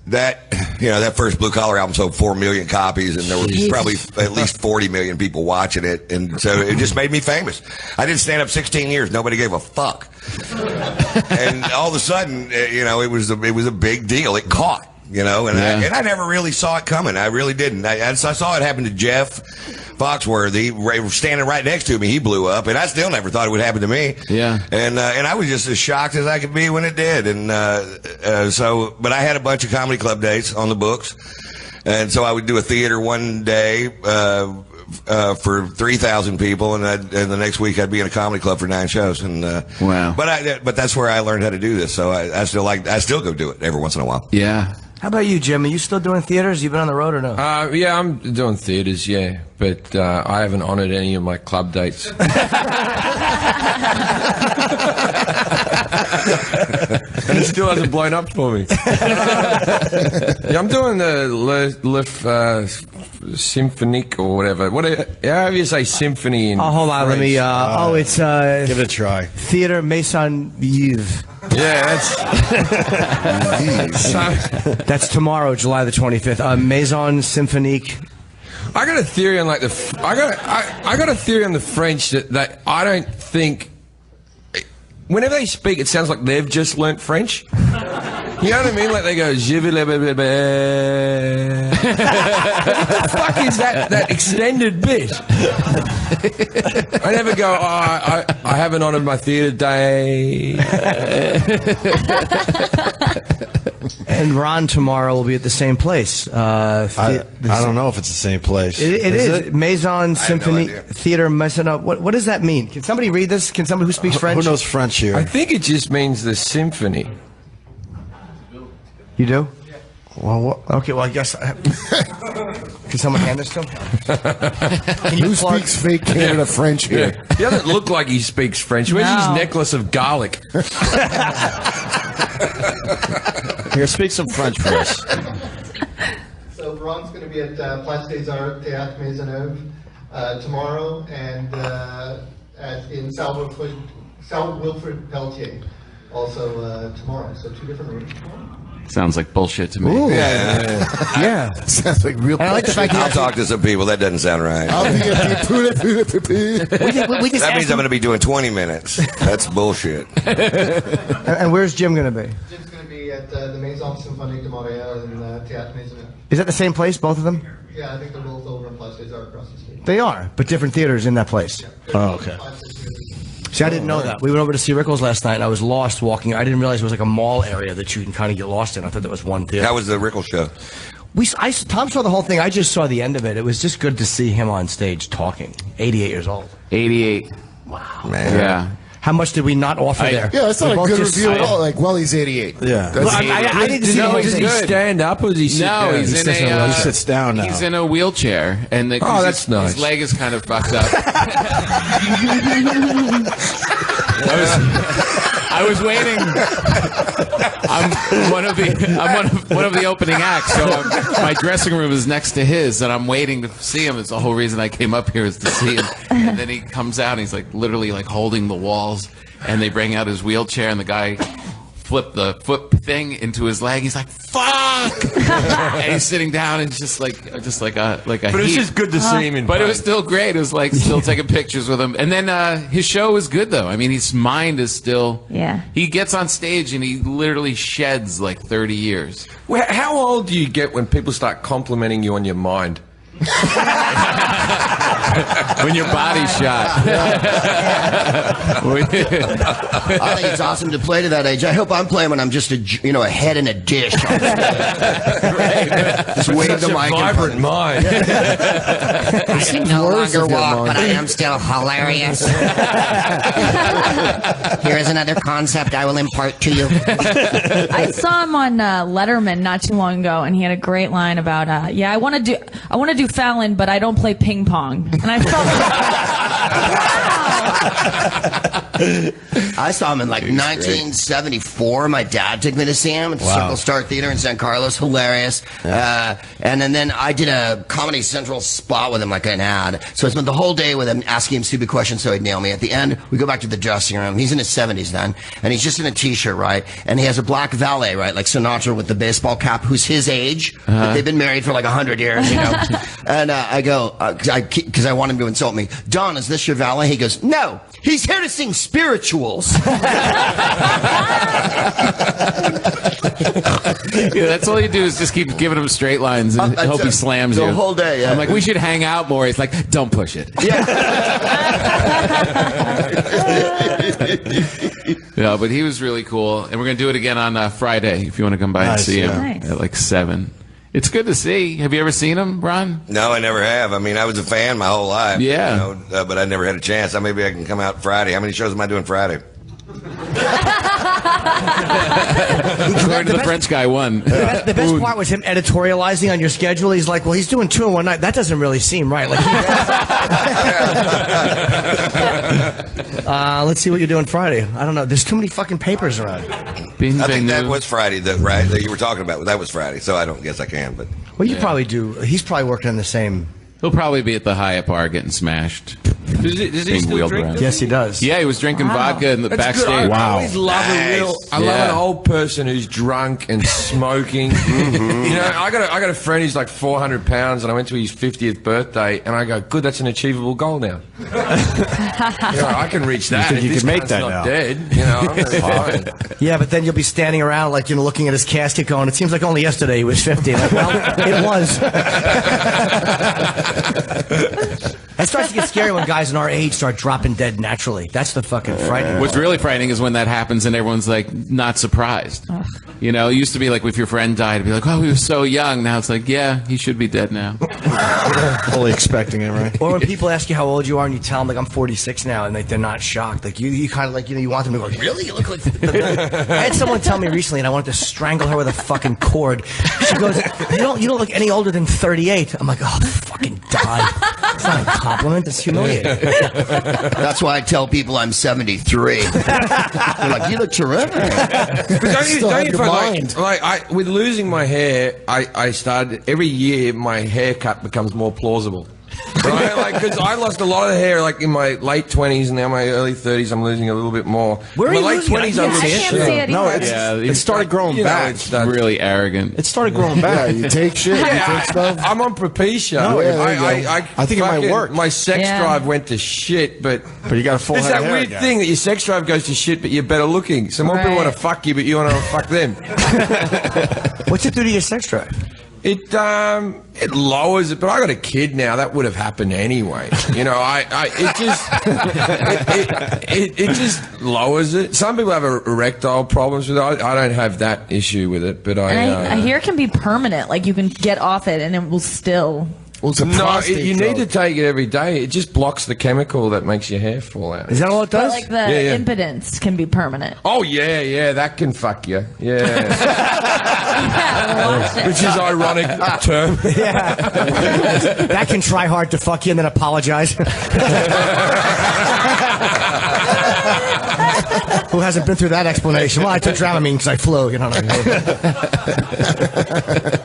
S8: That first Blue Collar album sold 4 million copies, and there were probably at least 40 million people watching it, and so it just made me famous. I did stand up 16 years, nobody gave a fuck, and all of a sudden, it was a big deal. It caught, and I never really saw it coming. I really didn't. I saw it happen to Jeff Foxworthy, standing right next to me. He blew up, and I still never thought it would happen to me.
S2: Yeah.
S8: And I was just as shocked as I could be when it did. And but I had a bunch of comedy club dates on the books, and so I would do a theater one day for 3,000 people, and the next week I'd be in a comedy club for 9 shows. And
S2: wow.
S8: But that's where I learned how to do this. So I still go do it every once in a while.
S2: Yeah.
S5: How about you, Jim? Are you still doing theaters? You been on the road or no?
S3: Yeah, I'm doing theaters, yeah, but I haven't honored any of my club dates. And it still hasn't blown up for me. Yeah, I'm doing the Symphonique or whatever. How do you say symphony in
S5: hold on,
S3: French?
S5: let me. It's
S1: Give it a try.
S5: Theater Maison Yves.
S3: Yeah,
S5: That's tomorrow, July the 25th. Maison Symphonique.
S3: I got a theory on like I got a theory on the French that I don't think. Whenever they speak, it sounds like they've just learnt French. You know what I mean? Like they go, je vais What the fuck is that extended bit? I never go, I haven't honoured my theatre day.
S5: And Ron tomorrow will be at the same place.
S1: I don't know if it's the same place.
S5: It is. Maison Symphony
S8: idea.
S5: Theater Maison. What does that mean? Can somebody read this? Can somebody who speaks French?
S1: Who knows French here?
S3: I think it just means the symphony.
S5: You do?
S1: Well, what?
S5: Okay, well, I guess. Can someone hand this to him? Can you
S7: Who
S5: plug?
S7: speaks fake Canada French here?
S3: He doesn't look like he speaks French. Where's his
S4: No.
S3: necklace of garlic?
S1: Here, speak some French for us.
S9: So Ron's going to be at Place des Arts Théâtre Maisonneuve tomorrow, and in Salle Wilfrid Pelletier also tomorrow. So 2 different rooms tomorrow.
S2: Sounds like bullshit to me.
S7: Ooh.
S5: Yeah.
S7: Sounds like real.
S5: And I like the fact
S8: I'll
S5: that
S8: talk to some people. That doesn't sound right.
S5: we just
S8: That
S5: asked
S8: means I'm going to be doing 20 minutes. That's bullshit.
S5: And where's Jim going to be?
S9: Jim's going to be at the Maison Symphonique de Montréal in Théâtre Maisonneuve.
S5: Is that the same place, both of them?
S9: Yeah, I think they're both over in Place des Arts across the street.
S5: They are, but different theaters in that place.
S1: Oh, okay.
S9: 5-6 years.
S5: See, I didn't know that. We went over to see Rickles last night, and I was lost walking. I didn't realize it was like a mall area that you can kind of get lost in. I thought that was one theater.
S8: How was the Rickles show?
S5: Tom saw the whole thing. I just saw the end of it. It was just good to see him on stage talking. 88 years old.
S2: 88.
S5: Wow.
S8: Man.
S2: Yeah.
S5: How much did we not offer there?
S7: Yeah, that's not
S5: We
S7: a
S5: both
S7: good
S5: just-
S7: review at all. Like, well, he's 88.
S1: Yeah.
S7: That's
S5: Well, I didn't see
S2: No,
S5: him.
S2: he's
S3: Does he
S2: good.
S3: stand up or does he sit
S2: No,
S3: down?
S2: he's in
S1: sits in a
S2: a.
S1: wheel- he sits down now.
S2: He's in a wheelchair, and
S3: Oh, that's nice.
S2: His leg is kind of fucked up. I was waiting. I'm one of the opening acts, so my dressing room is next to his, and I'm waiting to see him. It's the whole reason I came up here is to see him. And then he comes out, and he's like literally like holding the walls, and they bring out his wheelchair, and the guy flipped the foot thing into his leg. He's like, "Fuck!" And he's sitting down, and just like a.
S3: But it was
S2: heap.
S3: just good to see him in
S2: But it
S3: pain.
S2: was still great. It was like still taking pictures with him. And then his show was good, though. I mean, his mind is still...
S4: Yeah.
S2: He gets on stage and he literally sheds like 30 years.
S3: Well, how old do you get when people start complimenting you on your mind?
S2: When your body's shot.
S6: I think it's awesome to play to that age. I hope I'm playing when I'm just a head in a dish. Just wave the mic.
S3: Vibrant mind.
S10: I can no longer walk, but I am still hilarious. Here is another concept I will impart to you.
S4: I saw him on Letterman not too long ago, and he had a great line about, I want to do Fallon, but I don't play ping pong. And I felt
S6: I saw him in like 1974. My dad took me to see him at the Circle Star Theater in San Carlos. Hilarious. And then I did a Comedy Central spot with him, like an ad. So I spent the whole day with him asking him stupid questions so he'd nail me. At the end, we go back to the dressing room. He's in his 70s then, and he's just in a t-shirt, right? And he has a black valet, right? Like Sinatra with the baseball cap, who's his age. But they've been married for like 100 years, you know? And I go, because I want him to insult me. Don, is this your valet? He goes, no. He's here to sing spirituals.
S2: Yeah, that's all you do is just keep giving him straight lines and hope he slams
S6: the
S2: you.
S6: whole day, yeah.
S2: I'm like, we should hang out more. He's like, don't push it. Yeah, but he was really cool. And we're going to do it again on Friday if you want to come by and see him
S4: Nice.
S2: at like 7. It's good to see. Have you ever seen him, Ron?
S8: No, I never have. I mean, I was a fan my whole life.
S2: Yeah.
S8: You know, but I never had a chance. Maybe I can come out Friday. How many shows am I doing Friday?
S2: According to the French guy, 1.
S5: The best part was him editorializing on your schedule. He's like, well, he's doing 2 in one night. That doesn't really seem right. Like, let's see what you're doing Friday. I don't know. There's too many fucking papers around.
S8: I think that was Friday, that you were talking about. That was Friday, so I don't guess I can. But
S5: Well, you probably do. He's probably working on the same.
S2: He'll probably be at the Hyatt bar getting smashed.
S3: Does he
S2: Being
S3: still
S2: wheeled
S3: drink?
S2: around.
S5: Yes, he does.
S2: Yeah, he was drinking vodka in the
S3: That's
S2: backstage.
S3: good. I always love
S8: Nice.
S3: I love
S2: Yeah.
S3: an old person who's drunk and smoking. You know, I got a friend who's like 400 pounds, and I went to his 50th birthday, and I go, good, that's an achievable goal now. You know, I can reach that.
S1: think
S3: If
S1: you
S3: this
S1: can make
S3: cunt's
S1: that
S3: not
S1: now?
S3: dead, you know, I'm fine.
S5: Yeah, but then you'll be standing around, like, looking at his casket going, it seems like only yesterday he was 50. Like, well, it was. That starts to get scary when guys in our age start dropping dead naturally. That's the fucking frightening.
S2: What's really frightening is when that happens and everyone's like not surprised. You know, it used to be like if your friend died, it'd be like, oh, he was so young. Now it's like, yeah, he should be dead now.
S1: Fully expecting it, right?
S5: Or when people ask you how old you are and you tell them, like, I'm 46 now, and they're not shocked. Like, you kind of like, you want them to go, really? You look like... I had someone tell me recently, and I wanted to strangle her with a fucking cord. She goes, you don't look any older than 38. I'm like, oh, fucking die. It's not a compliment. It's humiliating.
S6: That's why I tell people I'm 73. They're like, you look terrific.
S3: But don't you find, like, with losing my hair, I started, every year my haircut becomes more plausible. Right? Like, because I lost a lot of hair, like, in my late 20s, and now my early 30s, I'm losing a little bit more.
S5: Where are
S3: in
S5: you
S3: my late
S5: losing it?
S3: 20s,
S5: I
S3: I
S5: can't
S3: lose
S4: see
S3: shit.
S4: it
S1: No,
S4: either.
S1: it started growing
S3: You know,
S1: back.
S3: it's
S2: Really arrogant.
S1: It started growing back.
S7: Yeah, you take shit, you take stuff.
S3: I'm on Propecia.
S1: No,
S7: yeah, there you go.
S1: I think it might
S3: fucking-
S1: work.
S3: My sex
S4: Yeah.
S3: drive went to shit, but
S1: But you got a full
S3: there's
S1: head
S3: that
S1: of hair
S3: weird
S1: again.
S3: thing that your sex drive goes to shit, but you're better looking. So more people
S4: Right.
S3: want to fuck you, but you want to fuck them.
S5: What's it do to your sex drive?
S3: It lowers it, but I got a kid now. That would have happened anyway. You know, it just lowers it. Some people have erectile problems with it. I don't have that issue with it, but
S4: I hear it can be permanent. Like you can get off it and it will still.
S7: Well, it's a
S3: No,
S7: prostate
S3: you need to
S7: drug.
S3: take it every day. It just blocks the chemical that makes your hair fall out.
S5: Is that all it
S4: But
S5: does?
S4: like the
S3: Yeah.
S4: impotence can be permanent.
S3: Oh yeah, that can fuck you. Yeah,
S4: Yeah, watch it.
S3: which is ironic term.
S5: That can try hard to fuck you and then apologize. Who hasn't been through that explanation? Well, I took Dramamine because I flew. You know what I mean?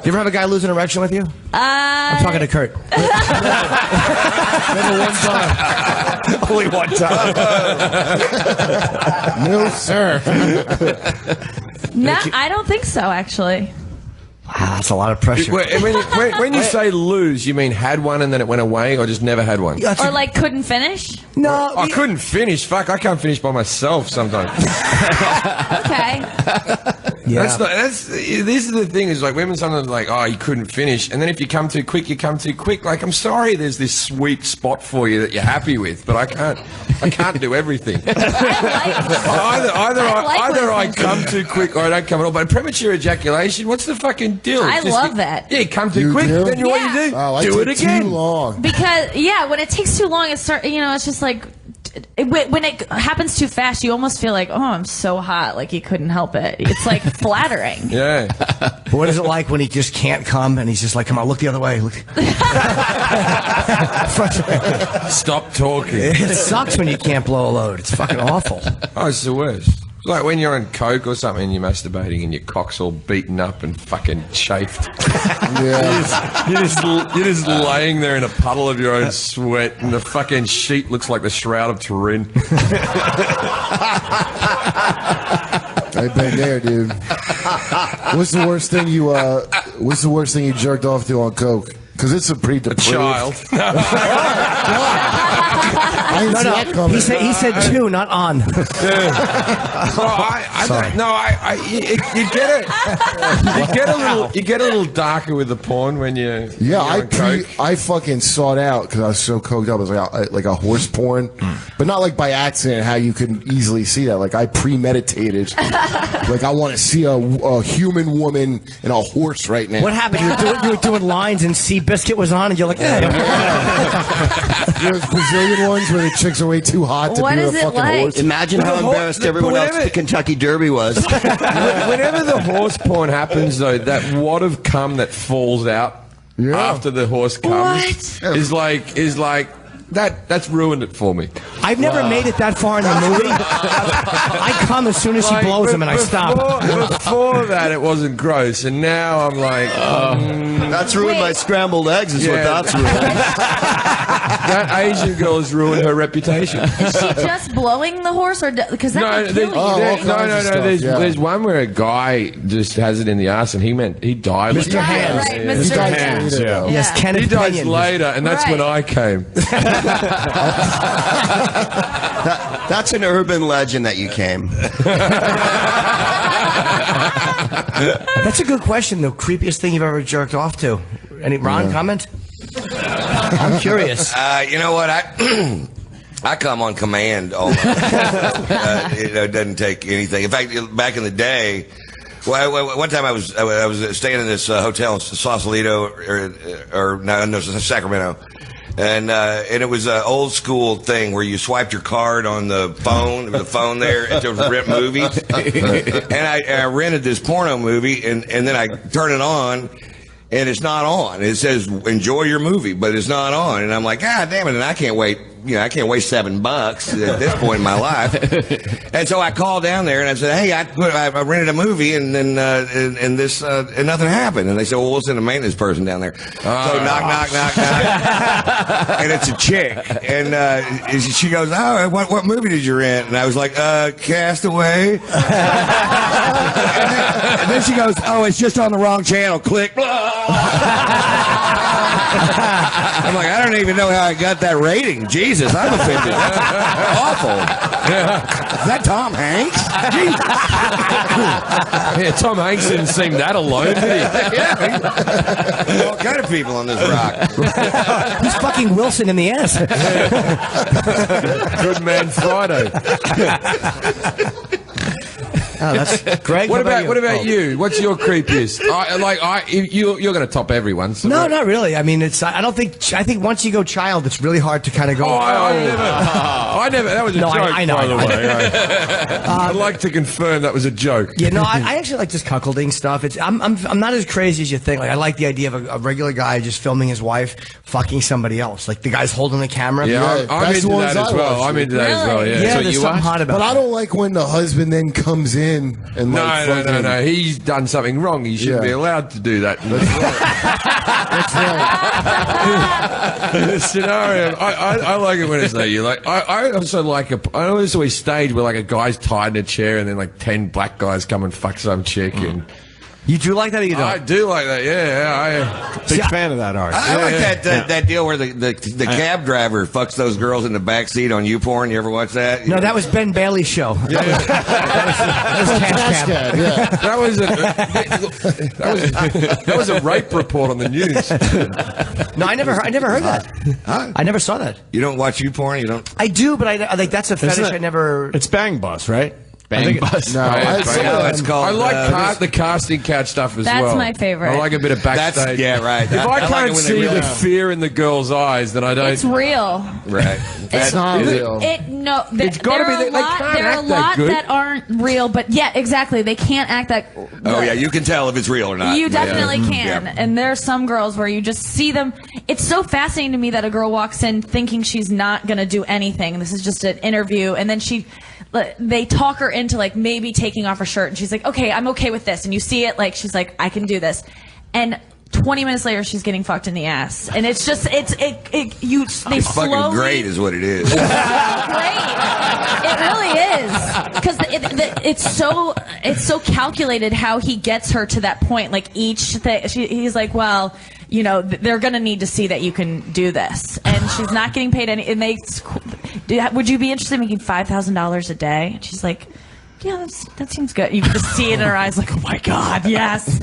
S5: You ever have a guy lose an erection with you? I'm talking to Kurt.
S7: Never one time.
S1: Only one time.
S7: No, sir.
S4: No, I don't think so. Actually,
S5: Wow, that's a lot of pressure.
S3: When you say lose, you mean had one and then it went away, or just never had one?
S5: That's
S4: or
S5: a-
S4: like couldn't finish.
S5: no,
S3: I couldn't finish. Fuck, I can't finish by myself sometimes.
S4: Okay.
S5: yeah.
S3: This is the thing, is like women sometimes like, oh, you couldn't finish, and then if you come too quick, you come too quick. Like, I'm sorry, there's this sweet spot for you that you're happy with, but I can't do everything. Either I come too quick or I don't come at all. But premature ejaculation, what's the fucking deal?
S4: I
S3: Just
S4: love that.
S3: Yeah, come too
S7: You
S3: quick,
S7: do?
S3: then what you do?
S7: Oh, I
S3: do it
S7: took
S3: again.
S7: too long.
S4: Because when it takes too long, it's just like when it happens too fast, you almost feel like, oh, I'm so hot, like you couldn't help it. It's like flattering.
S3: Yeah.
S5: What is it like when he just can't come and he's just like, come on, look the other way. Look.
S3: Stop talking.
S5: It sucks when you can't blow a load. It's fucking awful.
S3: Oh, it's the worst. It's like when you're on coke or something and you're masturbating and your cock's all beaten up and fucking chafed.
S7: Yeah.
S3: You're just laying there in a puddle of your own sweat, and the fucking sheet looks like the Shroud of Turin.
S7: I've been there, dude. What's the worst thing you jerked off to on coke? Because it's a pretty depraved.
S3: Child.
S7: I didn't see that coming.
S5: He said two, not on.
S3: You get a little darker with the porn when you.
S7: Yeah,
S3: on coke.
S7: I fucking sought out because I was so coked up. It was like a horse porn, but not like by accident. How you can easily see that. Like I premeditated. Like I want to see a human woman and a horse right now.
S5: What happened? You were doing lines and Seabiscuit was on, and you're like,
S7: There's Brazilian ones where the chicks are way too hot to
S4: What
S7: be
S4: is
S7: a
S4: it
S7: fucking
S4: like?
S7: horse.
S6: Imagine how embarrassed everyone else at the Kentucky Derby was.
S3: Whenever the horse porn happens, though, that wad of cum that falls out after the horse comes is like that's ruined it for me.
S5: I've never made it that far in the movie. I come as soon as she blows him, and I stop.
S3: Before that, it wasn't gross, and now I'm like,
S6: That's ruined my scrambled eggs, is what that's ruined.
S3: that Asian girl has ruined her reputation.
S4: Is she just blowing the horse, or because that could kill you?
S7: all
S4: right?
S7: kinds of stuff,
S3: There's one where a guy just has it in the ass, and he died.
S5: Mr. Hands.
S4: Right,
S7: He
S4: Mr.
S7: dies
S4: Hands.
S7: later, though.
S5: Yes, Kenneth
S3: He dies
S5: Kenyon.
S3: later, and that's when I came.
S6: That's an urban legend that you came.
S5: That's a good question. The creepiest thing you've ever jerked off to? Any Ron comment? I'm curious.
S8: You know what? I come on command. It doesn't take anything. In fact, back in the day, one time I was staying in this hotel in Sausalito, or Sacramento. And it was an old school thing where you swiped your card on the phone there to rent movies. And I rented this porno movie, and then I turn it on, and it's not on. It says enjoy your movie, but it's not on. And I'm like, God damn it! And I can't wait I can't waste $7 at this point in my life. And so I called down there and I said, hey, I rented a movie and then and this and nothing happened. And they said, well, we'll send a maintenance person down there. So knock, and it's a chick. And she goes, oh, what movie did you rent? And I was like, Castaway. And then she goes, oh, it's just on the wrong channel. Click. I'm like, I don't even know how I got that rating. Jesus, I'm offended. Awful. Is that Tom Hanks? Jesus.
S3: Yeah, Tom Hanks didn't seem that alone, did he?
S8: Yeah. All kind of people on this rock.
S5: He's fucking Wilson in the ass.
S3: Good Man Friday.
S5: Oh, that's Greg.
S3: What about you? What's your creepiest? You're going to top everyone. So
S5: no, not really. I mean, I think once you go child, it's really hard to kind of go.
S3: I never. That was a joke.
S5: I know.
S3: By the way, I'd like to confirm that was a joke.
S5: Yeah, no, I actually like this cuckolding stuff. I'm not as crazy as you think. Like, I like the idea of a regular guy just filming his wife fucking somebody else. Like the guy's holding the camera.
S3: Yeah, I'm into that as well. I'm into that as well. Yeah,
S5: yeah, there's something hot about.
S7: But
S5: that.
S7: I don't like when the husband then comes in and
S3: no. He's done something wrong. He shouldn't be allowed to do that.
S7: That's right.
S3: The scenario. I like it when it's like you. Like I also like I always stage where like a guy's tied in a chair and then like 10 black guys come and fuck some chick and.
S5: You do like that or you don't?
S3: I do like that, yeah.
S1: Big fan of that art.
S8: I like that deal where the cab driver fucks those girls in the back seat on YouPorn. You ever watch that?
S5: No, that was Ben Bailey's show.
S3: Yeah. That was a rape report on the news.
S5: No, I never heard that. I never saw that.
S8: You don't watch YouPorn? You don't?
S5: I do, but I like that's a fetish I never.
S1: It's Bang Bus, right?
S2: Bang Bus.
S7: No,
S8: it's called.
S3: I like the casting couch stuff as well.
S4: That's my favorite.
S3: I like a bit of backstage.
S8: Yeah, right.
S3: If I can't
S8: like
S3: see the fear in the girl's eyes, then I don't.
S4: It's real.
S8: Right.
S7: It's not real.
S3: It's gotta be. They can't
S4: there are a
S3: act
S4: lot
S3: that good.
S4: that aren't real, but yeah, exactly. They can't act that.
S8: Oh yeah, you can tell if it's real or not.
S4: You definitely can.
S8: Yeah.
S4: And there are some girls where you just see them. It's so fascinating to me that a girl walks in thinking she's not going to do anything. This is just an interview, and then they talk her into like maybe taking off her shirt, and she's like, "Okay, I'm okay with this." And you see it, like she's like, "I can do this," and 20 minutes later, she's getting fucked in the ass, and it's just they
S8: It's
S4: slowly.
S8: fucking great, is what it is.
S4: Great, it really is, because it's so calculated how he gets her to that point. Like each thing, he's like, well, you know, they're going to need to see that you can do this, and she's not getting paid any. And would you be interested in making $5,000 a day? And she's like, yeah, that seems good. You can just see it in her eyes, like, oh my god, yes.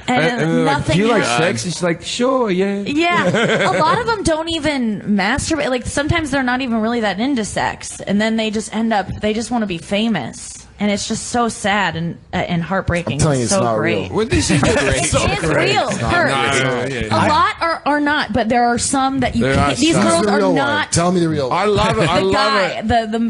S4: And nothing.
S3: Do you like
S4: happens.
S3: sex? It's like, sure, yeah.
S4: Yeah, a lot of them don't even masturbate. Like sometimes they're not even really that into sex, and then they just end up. They just want to be famous, and it's just so sad and heartbreaking.
S7: I'm telling you,
S4: it's
S7: it's
S4: so
S7: not
S4: great.
S7: real.
S3: Well, this is great.
S4: It is real.
S3: Yeah.
S4: A lot are not, but there are some that you
S3: There
S4: can't.
S3: are
S4: These
S3: some.
S4: girls
S7: What's the
S4: are
S7: real
S4: not.
S7: one? Tell me the real one.
S3: I love it. I
S4: The
S3: love
S4: guy,
S3: it.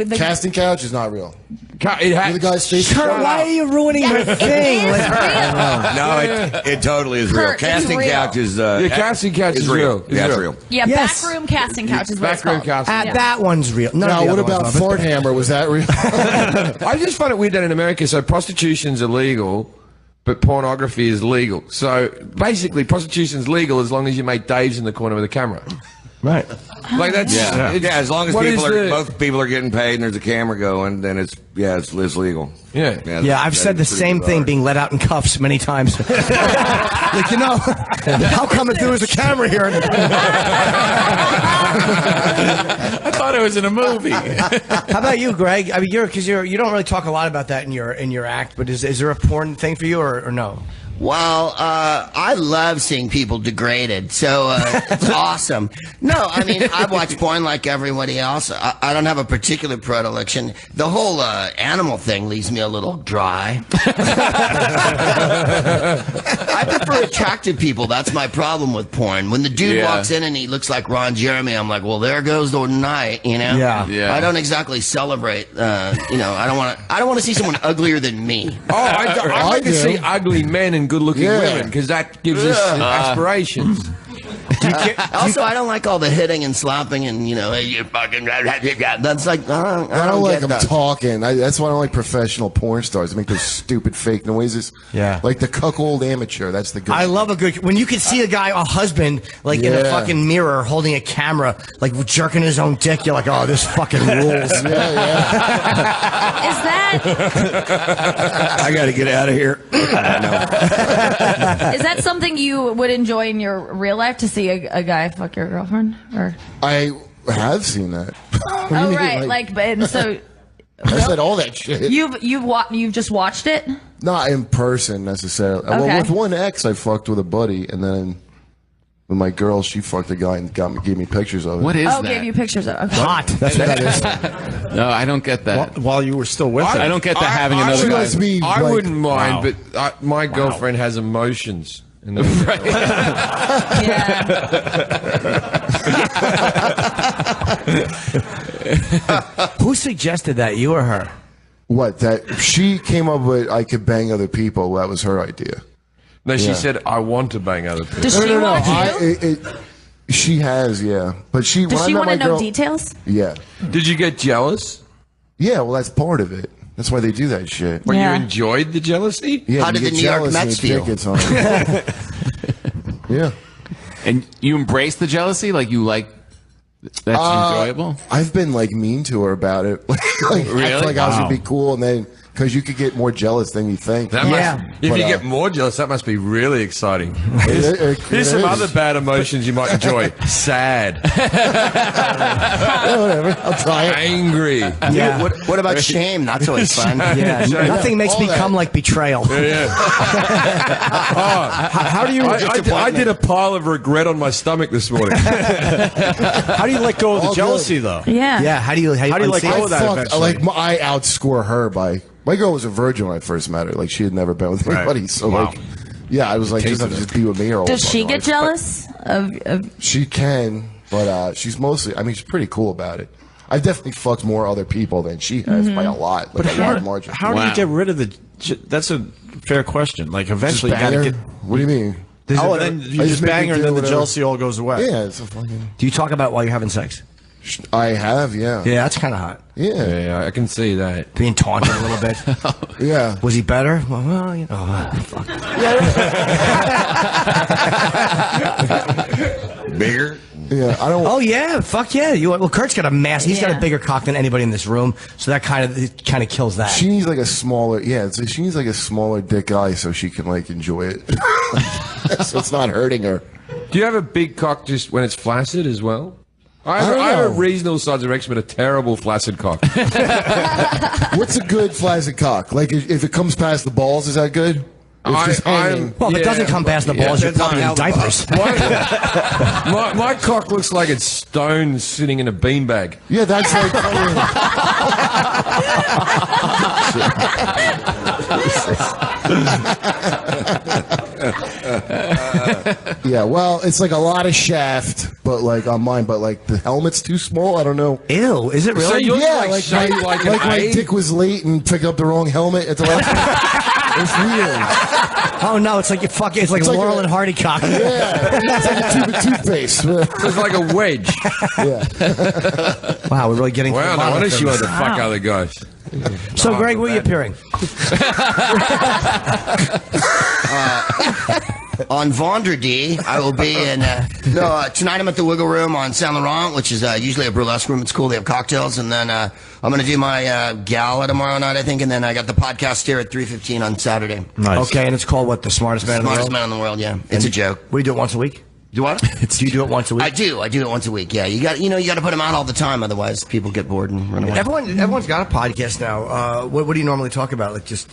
S4: the
S7: Casting couch is not real.
S3: The
S7: guy's face.
S5: Kurt, why are you ruining
S4: Yes,
S5: her
S4: it
S5: thing?
S4: is
S5: Like-
S4: real.
S8: No, it totally is real.
S4: Kurt, it's
S8: Casting
S4: real.
S8: couch is.
S3: casting couch is real.
S8: Yeah, it's real.
S4: Yeah,
S5: Yes.
S4: backroom casting couch is what it's
S3: Backroom
S4: called.
S3: casting.
S5: That one's real. None of
S7: Now,
S5: the
S7: what
S5: other
S7: about
S5: ones are,
S7: Ford Hammer? Was that real?
S3: I just find it weird that in America, so prostitution's illegal, but pornography is legal. So basically, prostitution's legal as long as you make Dave's in the corner with a camera.
S5: Right.
S3: Like that's
S8: Yeah, as long as
S3: what is
S8: both people are getting paid and there's a camera going, then it's legal.
S3: Yeah.
S5: Yeah, I've said the same thing being let out in cuffs many times. Like, you know, how come if there was a camera here?
S2: I thought it was in a movie.
S5: How about you, Greg? I mean, you don't really talk a lot about that in your act, but is there a porn thing for you or no?
S6: Well, I love seeing people degraded, so it's awesome. No, I mean, I watch porn like everybody else. I don't have a particular predilection. The whole animal thing leaves me a little dry. I prefer attractive people. That's my problem with porn. When the dude walks in and he looks like Ron Jeremy, I'm like, well, there goes the night, you know?
S3: Yeah.
S6: I don't exactly celebrate, you know, I don't want to see someone uglier than me.
S3: Oh, I like to see ugly men and good-looking
S7: Yeah.
S3: women because that gives us aspirations.
S6: Also, I don't like all the hitting and slapping and, hey, you fucking... That's like,
S7: I don't like them talking. That's why I don't like professional porn stars. They make those stupid fake noises.
S5: Yeah.
S7: Like the cuckold amateur. That's the good.
S5: I love a good when you can see a husband, like in a fucking mirror holding a camera, like jerking his own dick. You're like, oh, this fucking rules.
S6: Is that
S8: I got to get out of here.
S4: is that something you would enjoy in your real life to see a guy fuck your girlfriend? Or
S7: I have seen that.
S4: oh right, and so
S7: I said all that shit.
S4: You've just watched it?
S7: Not in person necessarily.
S4: Okay.
S7: Well, with one ex, I fucked with a buddy, and then with my girl, she fucked a guy and gave me pictures of it.
S2: What is that?
S4: Gave you pictures of it. Okay.
S5: Hot. That's what that is.
S2: No, I don't get that.
S1: While you were still with her.
S2: I don't get that having another guy.
S3: I wouldn't mind, but my girlfriend has emotions.
S2: Right.
S5: Who suggested that? You or her?
S7: What? That she came up with? I could bang other people. That was her idea.
S3: No, she said, I want to bang other people.
S4: Does she want you?
S7: She has, yeah. But she.
S4: Does she want to know details?
S7: Yeah.
S3: Did you get jealous?
S7: Yeah, well, that's part of it. That's why they do that shit.
S3: But you enjoyed the jealousy?
S7: Yeah,
S6: How did the New York Mets feel?
S7: Yeah.
S2: And you embrace the jealousy? Like you like that's enjoyable?
S7: I've been like mean to her about it.
S2: Really?
S7: I like I was gonna be cool, and then because you could get more jealous than you think.
S3: If you get more jealous, that must be really exciting. Here's some other bad emotions you might enjoy. Sad.
S7: Whatever. I'll try it.
S3: Angry.
S5: Yeah.
S6: What about shame? That's always fun.
S5: Yeah. Nothing makes me come like betrayal.
S3: How do you? I did a pile of regret on my stomach this morning.
S1: How do you let go of the jealousy, though?
S4: Yeah.
S5: Yeah. How do you let
S1: go of that eventually?
S7: I outscore her by. My girl was a virgin when I first met her. Like, she had never been with anybody. So, yeah, I was like, just have to be with me or
S4: Does she get jealous of?
S7: She can, but she's mostly, I mean, she's pretty cool about it. I've definitely fucked more other people than she has by a lot. Like,
S1: But
S7: a lot of margin.
S1: how do you get rid of the... That's a fair question. Like, eventually you got to get...
S7: What do you mean?
S1: And then you just bang her and then the jealousy all goes away.
S7: Yeah, it's a fucking...
S5: Do you talk about while you're having sex?
S7: I have, yeah.
S5: Yeah, that's kind of hot.
S7: Yeah,
S3: I can see that.
S5: Being taunted a little bit.
S7: Yeah.
S5: Was he better? Well, you know. Fuck.
S8: Bigger?
S7: Yeah, I don't.
S5: Oh yeah, fuck yeah. Well, Kurt's got a mass. He's got a bigger cock than anybody in this room, so that kind of kills that.
S7: She needs like a smaller. Yeah, she needs like a smaller dick guy so she can like enjoy it. So it's not hurting her.
S3: Do you have a big cock just when it's flaccid as well? I
S7: don't
S3: have a
S7: know.
S3: reasonable size erection, but a terrible flaccid cock.
S7: What's a good flaccid cock? Like if it comes past the balls, is that good? It's just hanging.
S5: Well, if it doesn't come past the balls, you're probably in diapers.
S3: My cock looks like it's stone sitting in a beanbag.
S7: Yeah, that's like. Yeah, well, it's like a lot of shaft, but like on mine, but like the helmet's too small. I don't know.
S5: Ew, is it really?
S3: So yours
S7: Yeah,
S3: like
S7: like
S3: shaped
S7: my,
S3: like
S7: like
S3: an
S7: my
S3: A?
S7: dick was late and picked up the wrong helmet at the last. It's weird.
S5: Oh no, it's like you fucking. It's like
S7: like
S5: Laurel
S7: a-
S5: and Hardy cock.
S7: Yeah, it's like a tube of toothpaste.
S3: It's like a wedge.
S7: Yeah.
S5: Wow, we're really getting. to
S3: Wow,
S5: the
S3: no
S5: bottom
S3: wonder
S5: of
S3: she
S5: things.
S3: wanted to fuck other guys.
S5: So, Greg, where are you appearing?
S6: On Vendredi, I will be in. Tonight I'm at the Wiggle Room on Saint Laurent, which is usually a burlesque room. It's cool. They have cocktails, and then I'm going to do my gala tomorrow night, I think, and then I got the podcast here at 3:15 on Saturday.
S1: Nice.
S5: Okay, and it's called what? The smartest man in the
S6: Smartest
S5: world.
S6: man in the world. Yeah, it's a joke.
S5: We do it once a week.
S6: Do what?
S5: Do you do it once a week?
S6: I do it once a week. Yeah, you got to put them out all the time, otherwise people get bored and run away.
S5: Everyone's got a podcast now. What do you normally talk about? Like just.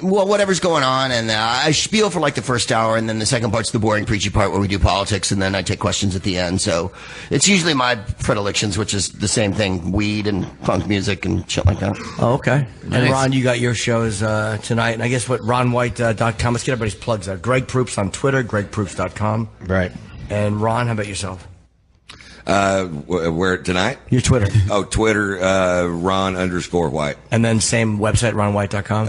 S6: Whatever's going on, and I spiel for like the first hour, and then the second part's the boring, preachy part where we do politics, and then I take questions at the end. So it's usually my predilections, which is the same thing: weed and funk music and shit like that.
S5: Oh, okay.
S2: Nice.
S5: And Ron, you got your shows tonight, and I guess what RonWhite.com. Let's get everybody's plugs out. Greg Proops on Twitter, GregProops.com.
S1: Right.
S5: And Ron, how about yourself?
S8: Where tonight?
S5: Your Twitter.
S8: Oh, Twitter, Ron_White.
S5: And then same website, ronwhite.com?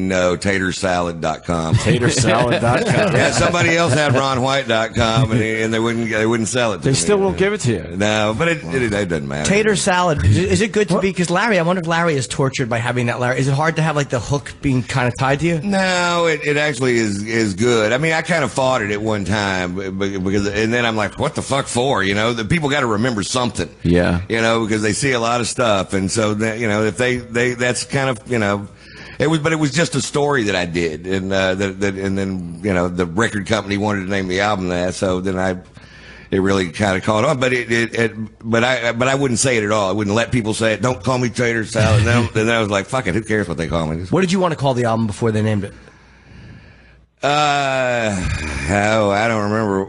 S8: No, tatersalad.com.
S1: Tatersalad.com.
S8: Yeah, somebody else had ronwhite.com and they wouldn't sell it.
S1: They still won't give it to you.
S8: No, but it doesn't matter.
S5: Tater salad. Is it good to be? Because Larry, I wonder if Larry is tortured by having that. Larry, is it hard to have like the hook being kind of tied to you?
S8: No, it actually is good. I mean, I kind of fought it at one time because, and then I'm like, what the fuck for? You know, the people got to remember something.
S2: Yeah.
S8: You know, because they see a lot of stuff, and so that, you know, if they that's kind of, you know. It was just a story that I did, and and then, you know, the record company wanted to name the album that, so then it really kind of caught on, but but I wouldn't say it at all. I wouldn't let people say it. Don't call me Tater Salad. And then I was like, fuck it, who cares what they call me?
S5: What did you want to call the album before they named it?
S8: I don't remember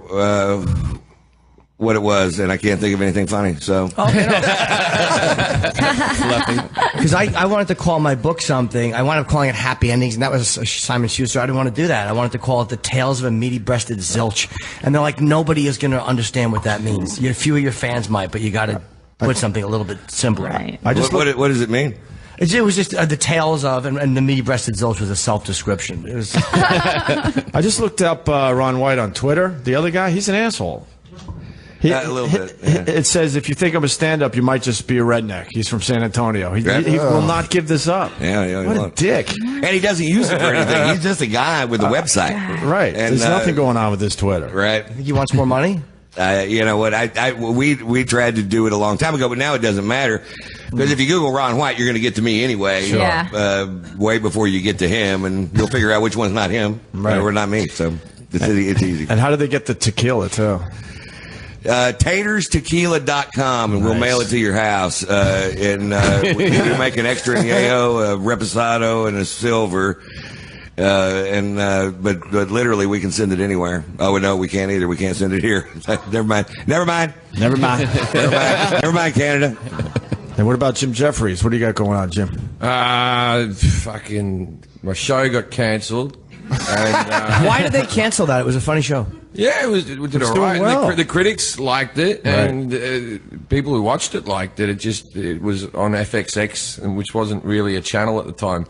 S8: what it was, and I can't think of anything funny. So,
S5: because I wanted to call my book something. I wound up calling it Happy Endings, and that was Simon Schuster. I didn't want to do that. I wanted to call it The Tales of a Meaty-Breasted Zilch, and they're like, nobody is going to understand what that means. A few of your fans might, but you got to put something a little bit simpler.
S4: Right.
S8: what does it mean?
S5: It was just the tales of, and the meaty-breasted zilch was a self-description. It was.
S1: I just looked up Ron White on Twitter. The other guy, he's an asshole.
S8: A little bit. Yeah.
S1: It says, if you think I'm a stand-up, you might just be a redneck. He's from San Antonio. He will not give this up.
S8: Yeah.
S1: What a dick.
S8: And he doesn't use it for anything. He's just a guy with a website.
S1: Right.
S8: And,
S1: there's nothing going on with this Twitter.
S8: Right.
S5: Think he wants more money?
S8: You know what? We tried to do it a long time ago, but now it doesn't matter because if you Google Ron White, you're going to get to me anyway.
S4: Sure. Yeah.
S8: Way before you get to him, and you'll figure out which one's not him or not me. So it's easy.
S1: And how do they get the tequila too?
S8: Taterstequila.com, and we'll mail it to your house. And we make an extra añejo, a reposado, and a silver. But literally we can send it anywhere. Oh no, we can't either. We can't send it here. Never mind, Canada.
S1: And what about Jim Jefferies? What do you got going on, Jim?
S3: Fucking my show got cancelled. And,
S5: Why did they cancel that? It was a funny show.
S3: Yeah, it did all right.
S1: well.
S3: The critics liked it, and people who watched it liked it. It was on FXX, which wasn't really a channel at the time.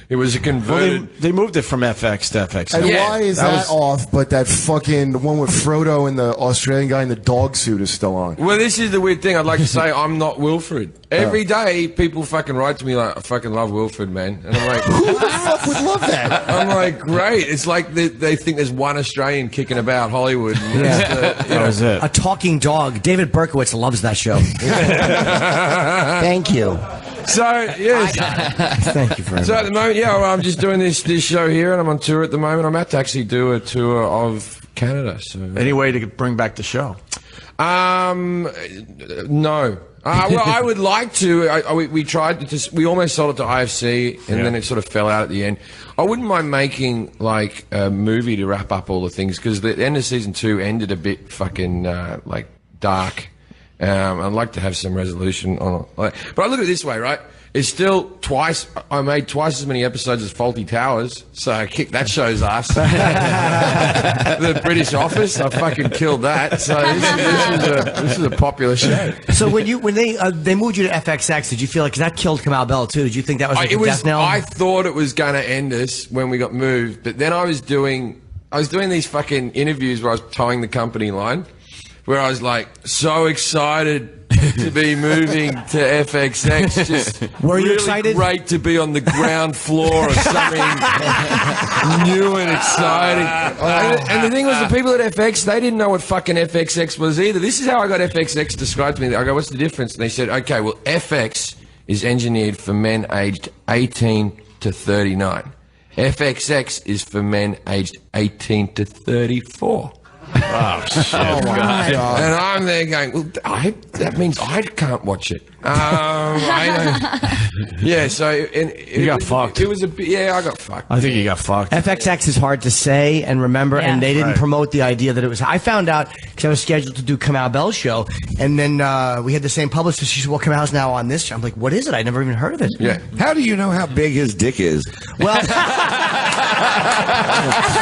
S3: It was a converted.
S1: Well, they moved it from FX to FX.
S7: And why is that off? But that fucking the one with Frodo and the Australian guy in the dog suit is still on.
S3: Well, this is the weird thing. I'd like to say I'm not Wilfred. Every day, people fucking write to me like, I fucking love Wilfred, man. And I'm like,
S7: Who the fuck would love that?
S3: I'm like, great. It's like they think there's one Australian kicking about Hollywood. And
S1: That was it.
S5: A talking dog. David Berkowitz loves that show. Thank you.
S3: So, yes.
S5: Thank you very much.
S3: So at the moment, I'm just doing this show here, and I'm on tour at the moment. I'm about to actually do a tour of Canada. So
S1: Any way to bring back the show?
S3: No. Well, I would like to. We tried to. We almost sold it to IFC, and then it sort of fell out at the end. I wouldn't mind making like a movie to wrap up all the things because the end of season 2 ended a bit fucking like dark. I'd like to have some resolution on it. But I look at it this way, right? It's still I made twice as many episodes as Faulty Towers, so I kicked that show's ass. The British Office, I fucking killed that. So this is a popular show.
S5: So when they moved you to FXX, did you feel like, cause that killed Kamau Bell too? Did you think that was like a death knell?
S3: I thought it was going to end us when we got moved, but then I was doing these fucking interviews where I was towing the company line, where I was like so excited to be moving to FXX. Just
S5: Were you
S3: really
S5: excited?
S3: Great to be on the ground floor of something new and exciting. And the thing was, the people at FX, they didn't know what fucking FXX was either. This is how I got FXX described to me. I go, what's the difference? And they said, okay, well, FX is engineered for men aged 18 to 39. FXX is for men aged 18 to 34.
S1: Oh, shit.
S3: And I'm there going, well, that means I can't watch it. Yeah, so you
S1: got fucked.
S3: It was a bit, yeah, I got fucked.
S1: I think you got fucked.
S5: FXX is hard to say and remember,
S4: Yeah.
S5: and they didn't
S1: Right.
S5: promote the idea that it was. I found out because I was scheduled to do Kamau Bell's show, and then we had the same publicist. She said, "Well, Kamau's now on this show." I'm like, "What is it? I never even heard of it."
S3: Yeah.
S8: How do you know how big his dick is?
S5: Well,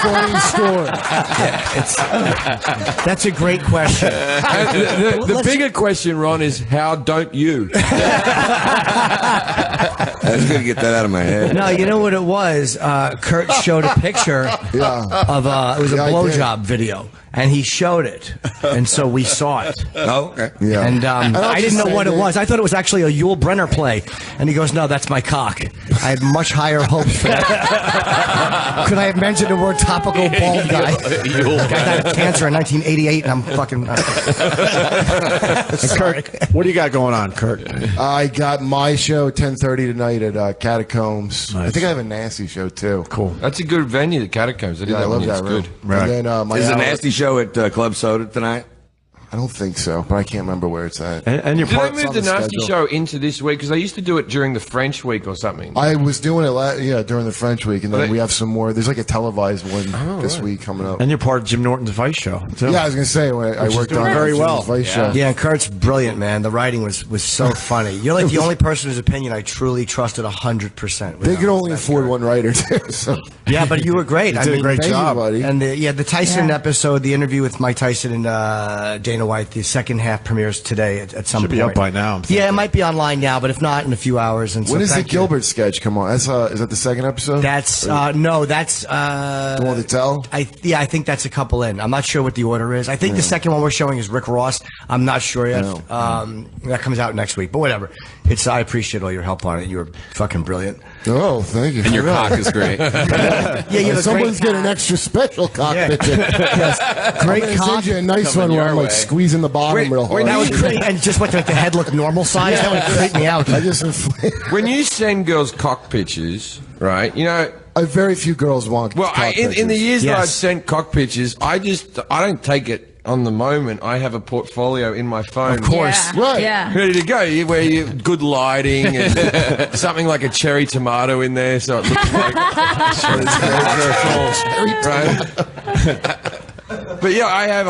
S7: Funny story.
S5: that's a great question.
S3: The bigger question, Ron, is how don't you?
S8: That's good to get that out of my head.
S5: No, you know what it was? Kurt showed a picture of it was a
S7: Yeah, I did.
S5: blowjob video, and he showed it, and so we saw it.
S8: Oh, okay.
S7: Yeah.
S5: And I didn't know
S7: just
S5: what
S7: say
S5: it
S7: that-
S5: was. I thought it was actually a Yul Brynner play. And he goes, "No, that's my cock." I had much higher hopes for that. Could I have mentioned the word topical bald guy? Guy died of cancer in 1988, and I'm fucking.
S1: Kurt, what do you got going on, Kurt?
S7: I got my show 10:30 tonight at Catacombs.
S1: Nice.
S7: I think I have a nasty show too.
S1: Cool.
S3: That's a good venue, the Catacombs. I did
S7: Yeah, I
S3: that
S7: love
S3: one.
S7: that
S3: It's
S7: room.
S3: good.
S1: Right.
S7: And then my
S8: Is a
S7: hour-
S8: nasty show at Club Soda tonight?
S7: I don't think so, but I can't remember where it's at.
S1: And your
S3: Did they
S1: part.
S3: move
S7: on
S3: the
S7: the
S3: Nasty
S7: schedule.
S3: Show into this week? Because they used to do it during the French week or something.
S7: I was doing it during the French week, and then
S3: But-
S7: we have some more. There's like a televised one this week coming up.
S1: And you're part of Jim Norton's Vice show, too.
S7: Yeah, I was gonna say I
S1: Which is
S7: worked
S1: doing
S7: on
S1: very
S7: Jim's
S1: well.
S7: Vice show.
S5: Yeah, and Kurt's brilliant, man. The writing was so funny. You're like the only person whose opinion I truly trusted 100%.
S7: They could only afford one writer too. So.
S5: Yeah, but you were great.
S7: You did a great thank you,
S5: job,
S7: buddy.
S5: And the Tyson episode, the interview with Mike Tyson and Dana White, the second half premieres today at some
S1: Should
S5: point.
S1: be up by now, I'm
S5: Yeah,
S1: thinking.
S5: it might be online now, but if not, in a few hours. And so
S7: When does the
S5: thank you.
S7: Gilbert sketch come on? That's is that the second episode?
S5: That's no, that's
S7: The one to tell.
S5: I think that's a couple in. I'm not sure what the order is. I think the second one we're showing is Rick Ross. I'm not sure yet. That comes out next week, but whatever. I appreciate all your help on it. You were fucking brilliant.
S7: Oh, thank you.
S2: And your cock is great.
S5: Yeah, you have a
S7: Someone's
S5: great,
S7: getting an extra special cock
S5: Yeah.
S7: picture.
S5: great
S7: I'm gonna
S5: cock.
S7: send you a nice one where I'm like squeezing the bottom real hard.
S5: That would creep, and just what the head look normal size. That would creep me out.
S7: I just inflate.
S3: When you send girls cock pictures, right? You know,
S7: Very few girls want.
S3: well,
S7: cock
S3: in the
S7: pictures.
S3: years that
S5: Yes.
S3: I've sent cock pictures, I don't take it on the moment. I have a portfolio in my phone.
S5: Of course.
S4: Yeah.
S7: Right.
S4: Yeah.
S3: Ready to go, where you good lighting and something like a cherry tomato in there, so it looks like right. But yeah, I have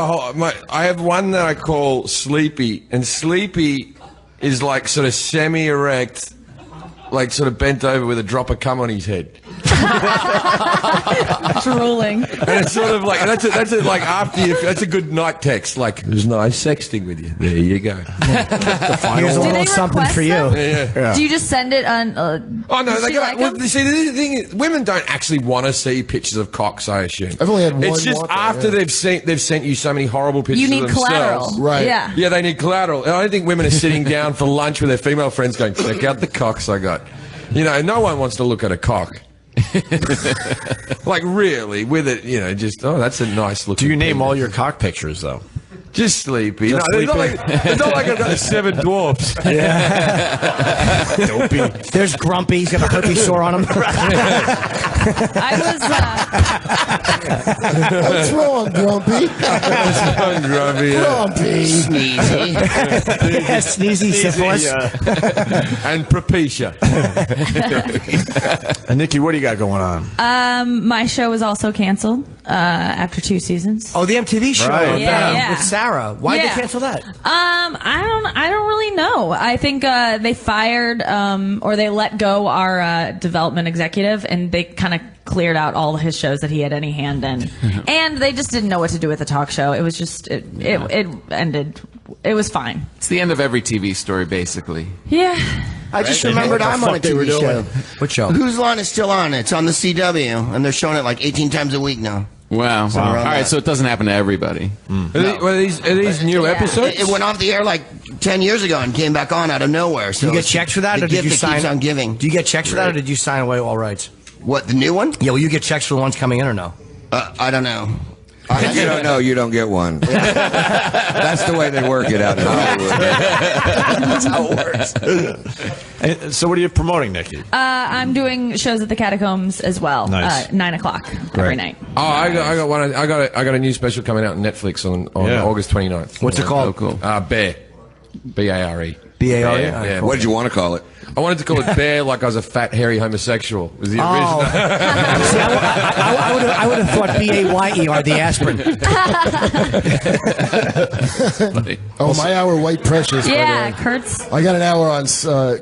S3: I have one that I call Sleepy, and Sleepy is like sort of semi-erect, like sort of bent over with a drop of cum on his head.
S4: Drooling.
S3: And it's sort of like that's like after you. That's a good night text. Like it was nice sexting with you. There you go.
S5: Here's a
S4: Do
S5: little
S4: they
S5: something
S4: request
S5: for you.
S4: them? Do you just send it on?
S3: Oh no,
S4: does
S3: they
S4: she
S3: got.
S4: like
S3: Well,
S4: them?
S3: see, the thing is, women don't actually want to see pictures of cocks. I assume.
S7: I've only had one
S3: It's just
S7: want that,
S3: after
S7: yeah.
S3: they've sent you so many horrible pictures.
S4: You need
S3: of themselves.
S4: collateral.
S7: Right.
S4: Yeah.
S3: Yeah, they need collateral. And I don't think women are sitting down for lunch with their female friends going, check out the cocks I got. You know, no one wants to look at a cock. Like really, with it, you know, just that's a nice looking.
S1: Do you name
S3: penis.
S1: all your cock pictures, though?
S3: Just Sleepy?
S1: Just
S3: no, it's
S1: Sleepy.
S3: not like I've got the seven dwarfs.
S1: Dopey.
S5: There's Grumpy. He's got a herpes sore on him.
S4: I
S7: What's wrong, Grumpy?
S3: Grumpy,
S7: Grumpy.
S6: Sneezy.
S5: Sneezy syphilis.
S3: and Propecia.
S1: And Nikki, what do you got going on?
S4: my show was also canceled after 2 seasons.
S5: Oh, the MTV show
S1: Right.
S5: with,
S4: Yeah.
S5: with Sarah. Why'd
S4: Yeah.
S5: they cancel that?
S4: I don't really know. I think they fired or they let go our development executive, and they kind of cleared out all his shows that he had any hand in, and they just didn't know what to do with the talk show. It was just it ended. It was fine.
S2: It's the end of every TV story, basically.
S4: Yeah.
S6: I just remembered I'm on a TV show.
S5: What show?
S6: Whose Line is still on? It's on the CW, and they're showing it like 18 times a week now.
S2: Wow.
S6: Somewhere
S2: All
S6: around
S2: right,
S6: that.
S2: so it doesn't happen to everybody.
S3: Are these new episodes?
S6: It went off the air like 10 years ago and came back on out of nowhere. So
S5: Do you get
S6: it's
S5: checks for that,
S6: the
S5: or did
S6: gift
S5: you
S6: that
S5: sign?
S6: keeps on giving.
S5: Do you get checks for that, or did you sign away all rights?
S6: What, the new one?
S5: Yeah, will you get checks for the ones coming in or no?
S6: I don't know.
S8: If you don't know, you don't get one. That's the way they work it out in Hollywood.
S6: That's how it works.
S1: And so what are you promoting, Nikki?
S4: I'm doing shows at the Catacombs as well.
S1: Nice.
S4: 9 o'clock every night.
S3: Oh, I got one. I got a new special coming out on Netflix on
S1: Yeah.
S3: August 29th.
S5: What's it called?
S2: Oh, cool.
S3: Bear. BARE.
S5: B-A-R-E?
S2: Yeah.
S5: All right,
S8: Yeah.
S5: cool.
S8: What did you want to call it?
S3: I wanted to call it Bear like I was a fat, hairy homosexual. Was the
S5: Oh.
S3: original.
S5: See, I would have thought B-A-Y-E-R, the aspirin.
S7: Oh, my hour, White Precious. by
S4: Yeah,
S7: the way.
S4: Kurt's
S7: I got an hour on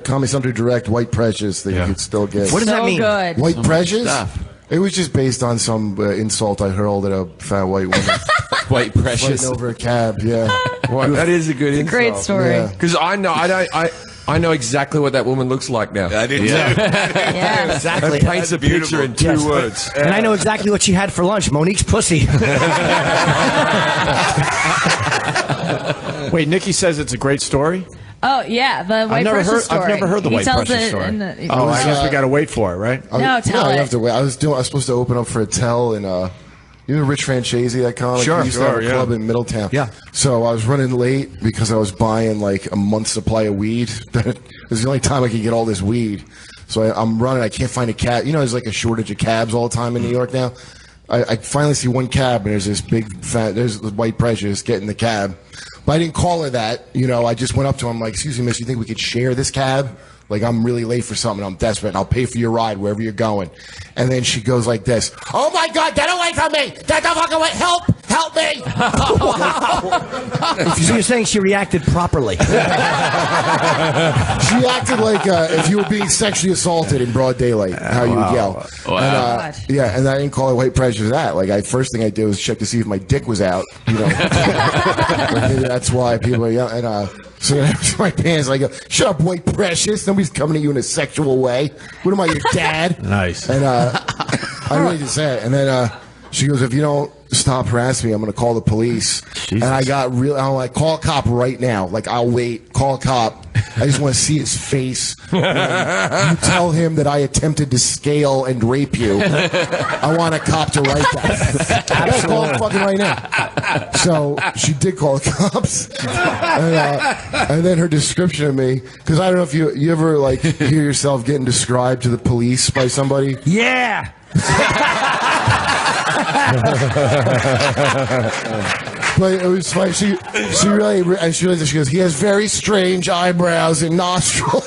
S7: Comedy Central Direct, White Precious, that you could still get.
S5: What does that
S4: so
S5: mean?
S4: good.
S7: White Precious?
S2: stuff.
S7: It was just based on some insult I hurled at a fat white woman
S2: White precious.
S7: fighting over a cab. Yeah.
S3: Well, that is a good insult.
S4: Great story.
S7: Yeah.
S3: Because I know exactly what that woman looks like now.
S8: I did
S2: Yeah.
S4: Yeah.
S5: Exactly.
S3: It paints a picture in 2 words.
S5: And I know exactly what she had for lunch. Monique's pussy.
S1: Wait, Nikki says it's a great story.
S4: Oh yeah, the White
S1: never
S4: Precious
S1: heard-
S4: story.
S1: I've never heard the
S4: He
S1: White
S4: tells
S1: Precious
S4: it
S1: story.
S4: in the-
S1: Oh, I guess we got to wait for it, right?
S4: No, tell
S7: you
S4: it.
S7: have to wait. I was supposed to open up for a tell in you know Rich Francesi, that comic?
S5: Sure,
S7: he used to have a
S3: yeah.
S7: club in Middletown.
S5: Yeah.
S7: So I was running late because I was buying like a month's supply of weed. It was the only time I could get all this weed. So I'm running. I can't find a cab. You know, there's like a shortage of cabs all the time in New York now. I finally see one cab, and there's this big fat. There's the White Precious getting the cab. But I didn't call her that. You know, I just went up to him like, "Excuse me, miss, you think we could share this cab? Like, I'm really late for something. I'm desperate. And I'll pay for your ride wherever you're going." And then she goes like this, "Oh my God, get away from me! Get the fuck away! Help! Help me!"
S5: So you're saying she reacted properly?
S7: She acted like if you were being sexually assaulted in broad daylight, how you would yell.
S2: Wow.
S7: And, yeah, and I didn't call it White Precious that. Like, first thing I did was check to see if my dick was out. You know, Like, maybe that's why people are yelling. And so then after my pants, I go, "Shut up, White Precious! Nobody's coming at you in a sexual way. What am I, your dad?"
S1: Nice.
S7: And I really just said it. And then she goes, "If you don't stop harassing me, I'm going to call the police." And I got real. I'm like, "Call a cop right now. Like, I'll wait. Call a cop. I just want to see his face. You tell him that I attempted to scale and rape you. I want a cop to write that. I gotta call him fucking right now." So she did call the cops. And then her description of me, because I don't know if you ever like hear yourself getting described to the police by somebody.
S5: Yeah.
S7: But it was funny. She really, and she goes, "He has very strange eyebrows and nostrils."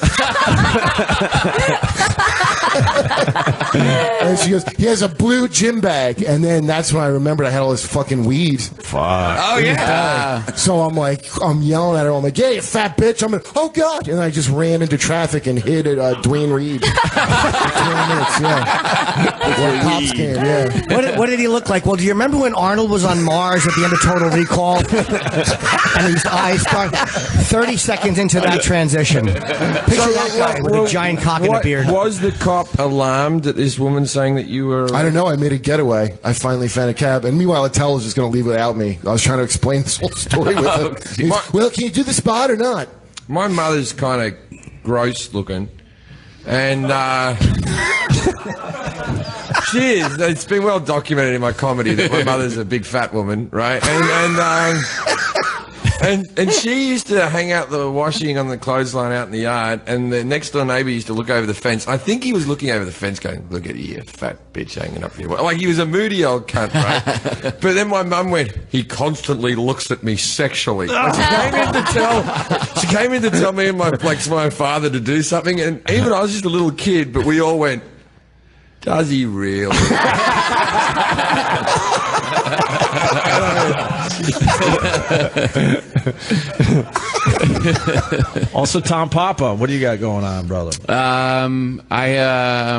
S7: And she goes, "He has a blue gym bag." And then that's when I remembered I had all this fucking weed.
S8: Oh, yeah.
S7: So I'm like, I'm yelling at her. I'm like, "Yeah, you fat bitch." I'm like, "Oh God." And I just ran into traffic and hid at Dwayne Reed. For 20 minutes, yeah. Before cops came, yeah.
S5: What did he look like? Well, do you remember when Arnold was on Mars at the end of Total Recall? And his eyes start 30 seconds into that transition. Picture that guy with a giant cock and a beard.
S3: Was the cop alarmed at this woman saying that you were...
S7: I don't know. I made a getaway. I finally found a cab. And meanwhile, Attell was just going to leave without me. I was trying to explain this whole story with him. He's, "Well, can you do the spot or not?"
S3: My mother's kind of gross looking. And she is. It's been well documented in my comedy that my mother's a big fat woman, right? And she used to hang out the washing on the clothesline out in the yard, and the next door neighbour used to look over the fence. I think he was looking over the fence going, "Look at you, fat bitch hanging up here." Like he was a moody old cunt, right? But then my mum went, "He constantly looks at me sexually." Like, she came in to tell me and my father to do something, and even I was just a little kid, but we all went, "Does he really?"
S1: Also, Tom Papa, what do you got going on, brother?
S2: I'm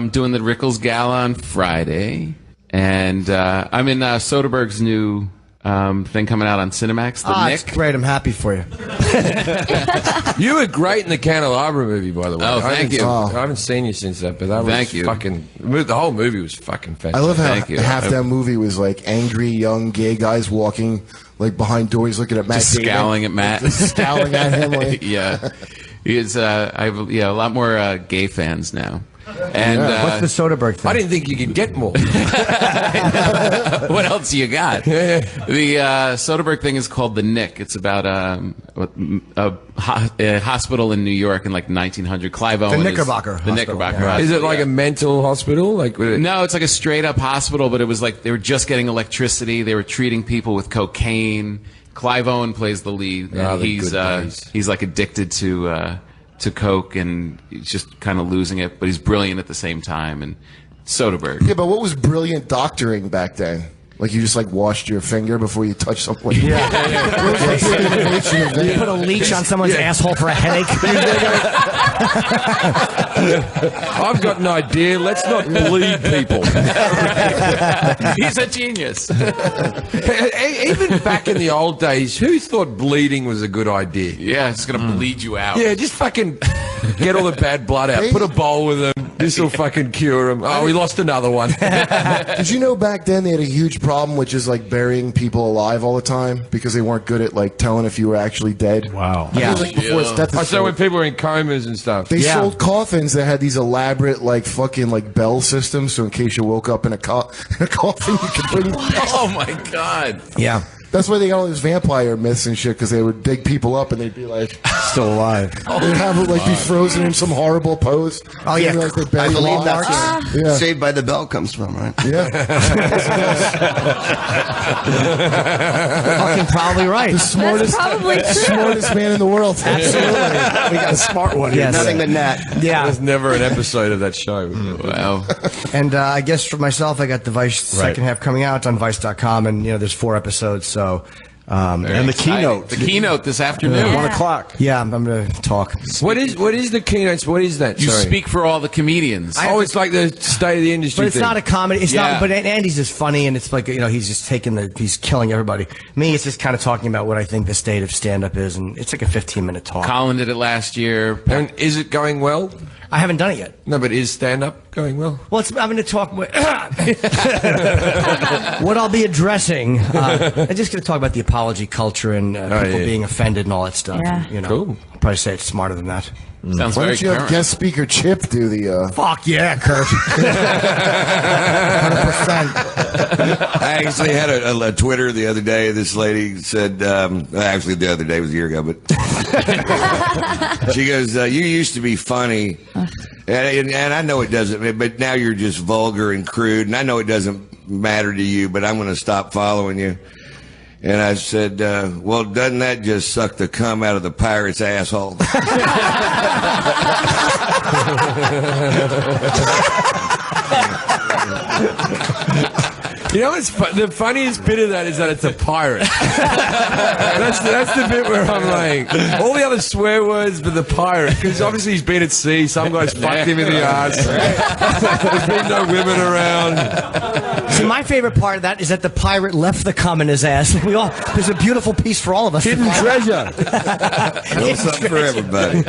S2: doing the Rickles Gala on Friday, and I'm in Soderbergh's new thing coming out on Cinemax. The
S5: Ah,
S2: Nick.
S5: it's great. I'm happy for you.
S3: You were great in the Candelabra movie, by the way.
S2: Oh, thank you.
S3: I haven't seen you since that, but that was
S2: Thank you.
S3: fucking... The whole movie was fucking fantastic.
S7: I love how
S2: Thank you.
S7: half that movie was like angry young gay guys walking like behind doors looking at Matt
S2: Just
S7: Damon.
S2: scowling at Matt.
S7: Just scowling at him. Like,
S2: Yeah. He is, I have a lot more gay fans now. And
S5: What's the Soderbergh thing?
S3: I didn't think you could get more.
S2: what else you got? The Soderbergh thing is called The Nick. It's about a hospital in New York in like 1900. Clive Owen.
S5: Knickerbocker
S2: The
S5: Hospital,
S2: Knickerbocker.
S5: yeah.
S3: Is it like a mental hospital? Like
S2: No, it's like a straight up hospital, but it was like they were just getting electricity. They were treating people with cocaine. Clive Owen plays the lead, and he's like addicted to coke, and he's just kind of losing it, but he's brilliant at the same time. And Soderbergh.
S7: Yeah, but what was brilliant doctoring back then? Like you just like washed your finger before you touched something.
S5: You put a leech on someone's asshole for a headache.
S3: I've got an idea. Let's not bleed people.
S2: He's a genius.
S3: Even back in the old days, who thought bleeding was a good idea?
S2: Yeah, it's gonna bleed you out.
S3: Yeah, just fucking get all the bad blood out. Put a bowl with them. This will fucking cure them. Oh, we lost another one.
S7: Did you know back then they had a huge problem with just like burying people alive all the time because they weren't good at like telling if you were actually dead?
S1: Wow.
S7: I mean, like, before
S3: So when people were in comas and stuff.
S7: they sold coffins that had these elaborate like fucking like bell systems, so in case you woke up in a coffin, you could bring.
S2: Oh my god.
S5: Yeah.
S7: That's why they got all these vampire myths and shit, because they would dig people up and they'd be like
S1: Still alive.
S7: they'd have it like be frozen in some horrible pose.
S5: Oh, yeah.
S7: Like, they're
S6: I
S7: buried
S6: believe
S7: alive.
S6: that's where
S7: Yeah.
S6: Saved by the Bell comes from, right?
S7: Yeah.
S5: Fucking probably right.
S7: The smartest,
S4: probably true.
S7: smartest man in the world.
S5: Absolutely.
S1: We got a smart one here.
S5: Yes.
S6: Nothing but net.
S5: Yeah.
S3: There's never an episode of that show.
S2: Wow.
S5: And I guess for myself, I got the Vice second half coming out on Vice.com, and there's 4 episodes, so.
S1: And the keynote.
S2: The keynote this afternoon.
S1: 1 o'clock.
S5: Yeah, I'm going to talk.
S3: What is the keynotes? What is that?
S2: You
S3: Sorry.
S2: speak for all the comedians.
S3: Oh, it's like the state of the industry
S5: But it's
S3: thing.
S5: not a comedy. It's
S2: Yeah.
S5: not. But Andy's just funny, and it's like he's just he's killing everybody. Me, it's just kind of talking about what I think the state of stand-up is, and it's like a 15-minute talk.
S2: Colin did it last year.
S3: And is it going well?
S5: I haven't done it yet.
S3: No, but is stand-up going well?
S5: Well, I'm going to talk. What I'll be addressing, I'm just going to talk about the apology culture and people being offended and all that stuff.
S4: Yeah.
S5: And,
S3: Cool.
S5: I'll probably say it's smarter than that.
S2: Sounds
S7: Why
S2: very
S7: don't you have
S2: current.
S7: guest speaker Chip do the?
S5: Fuck yeah, Kurt. 100%.
S8: I actually had a Twitter the other day. This lady said, actually the other day was a year ago, but she goes, "You used to be funny, and I know it doesn't, but now you're just vulgar and crude, and I know it doesn't matter to you, but I'm going to stop following you." And I said, well, doesn't that just suck the cum out of the pirate's asshole?
S3: You know what's the funniest bit of that is that it's a pirate. that's the bit where I'm like, all the other swear words, but the pirate, because obviously he's been at sea. Some guys fucked him in the ass. There's been no women around.
S5: See, my favorite part of that is that the pirate left the cum in his ass. There's a beautiful piece for all of us.
S1: Hidden treasure.
S8: Little something for everybody.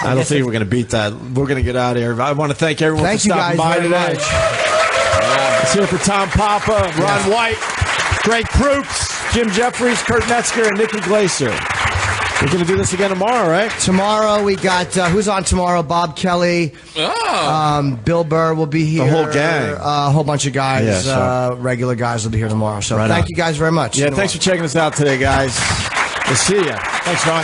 S1: I don't think we're going to beat that. We're going to get out of here. I want to thank everyone
S5: Thank
S1: for
S5: you
S1: stopping
S5: guys
S1: by
S5: very
S1: today.
S5: much.
S1: Let's hear for Tom Papa, Ron White, Greg Proops, Jim Jefferies, Kurt Metzger, and Nikki Glaser. We're going to do this again tomorrow, right?
S5: Tomorrow we got who's on tomorrow? Bob Kelly, Bill Burr will be here.
S1: The whole gang.
S5: A whole bunch of guys,
S1: Yeah, so-
S5: regular guys will be here tomorrow. So
S1: Right
S5: thank
S1: on.
S5: you guys very much.
S1: Yeah, thanks for checking us out today, guys. We'll see ya. Thanks, Ron.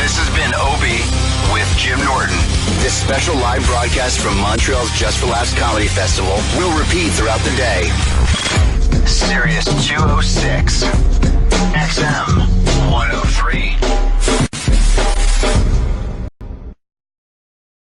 S11: This has been Opie with Jim Norton. This special live broadcast from Montreal's Just for Laughs Comedy Festival will repeat throughout the day. Sirius 206, XM 103.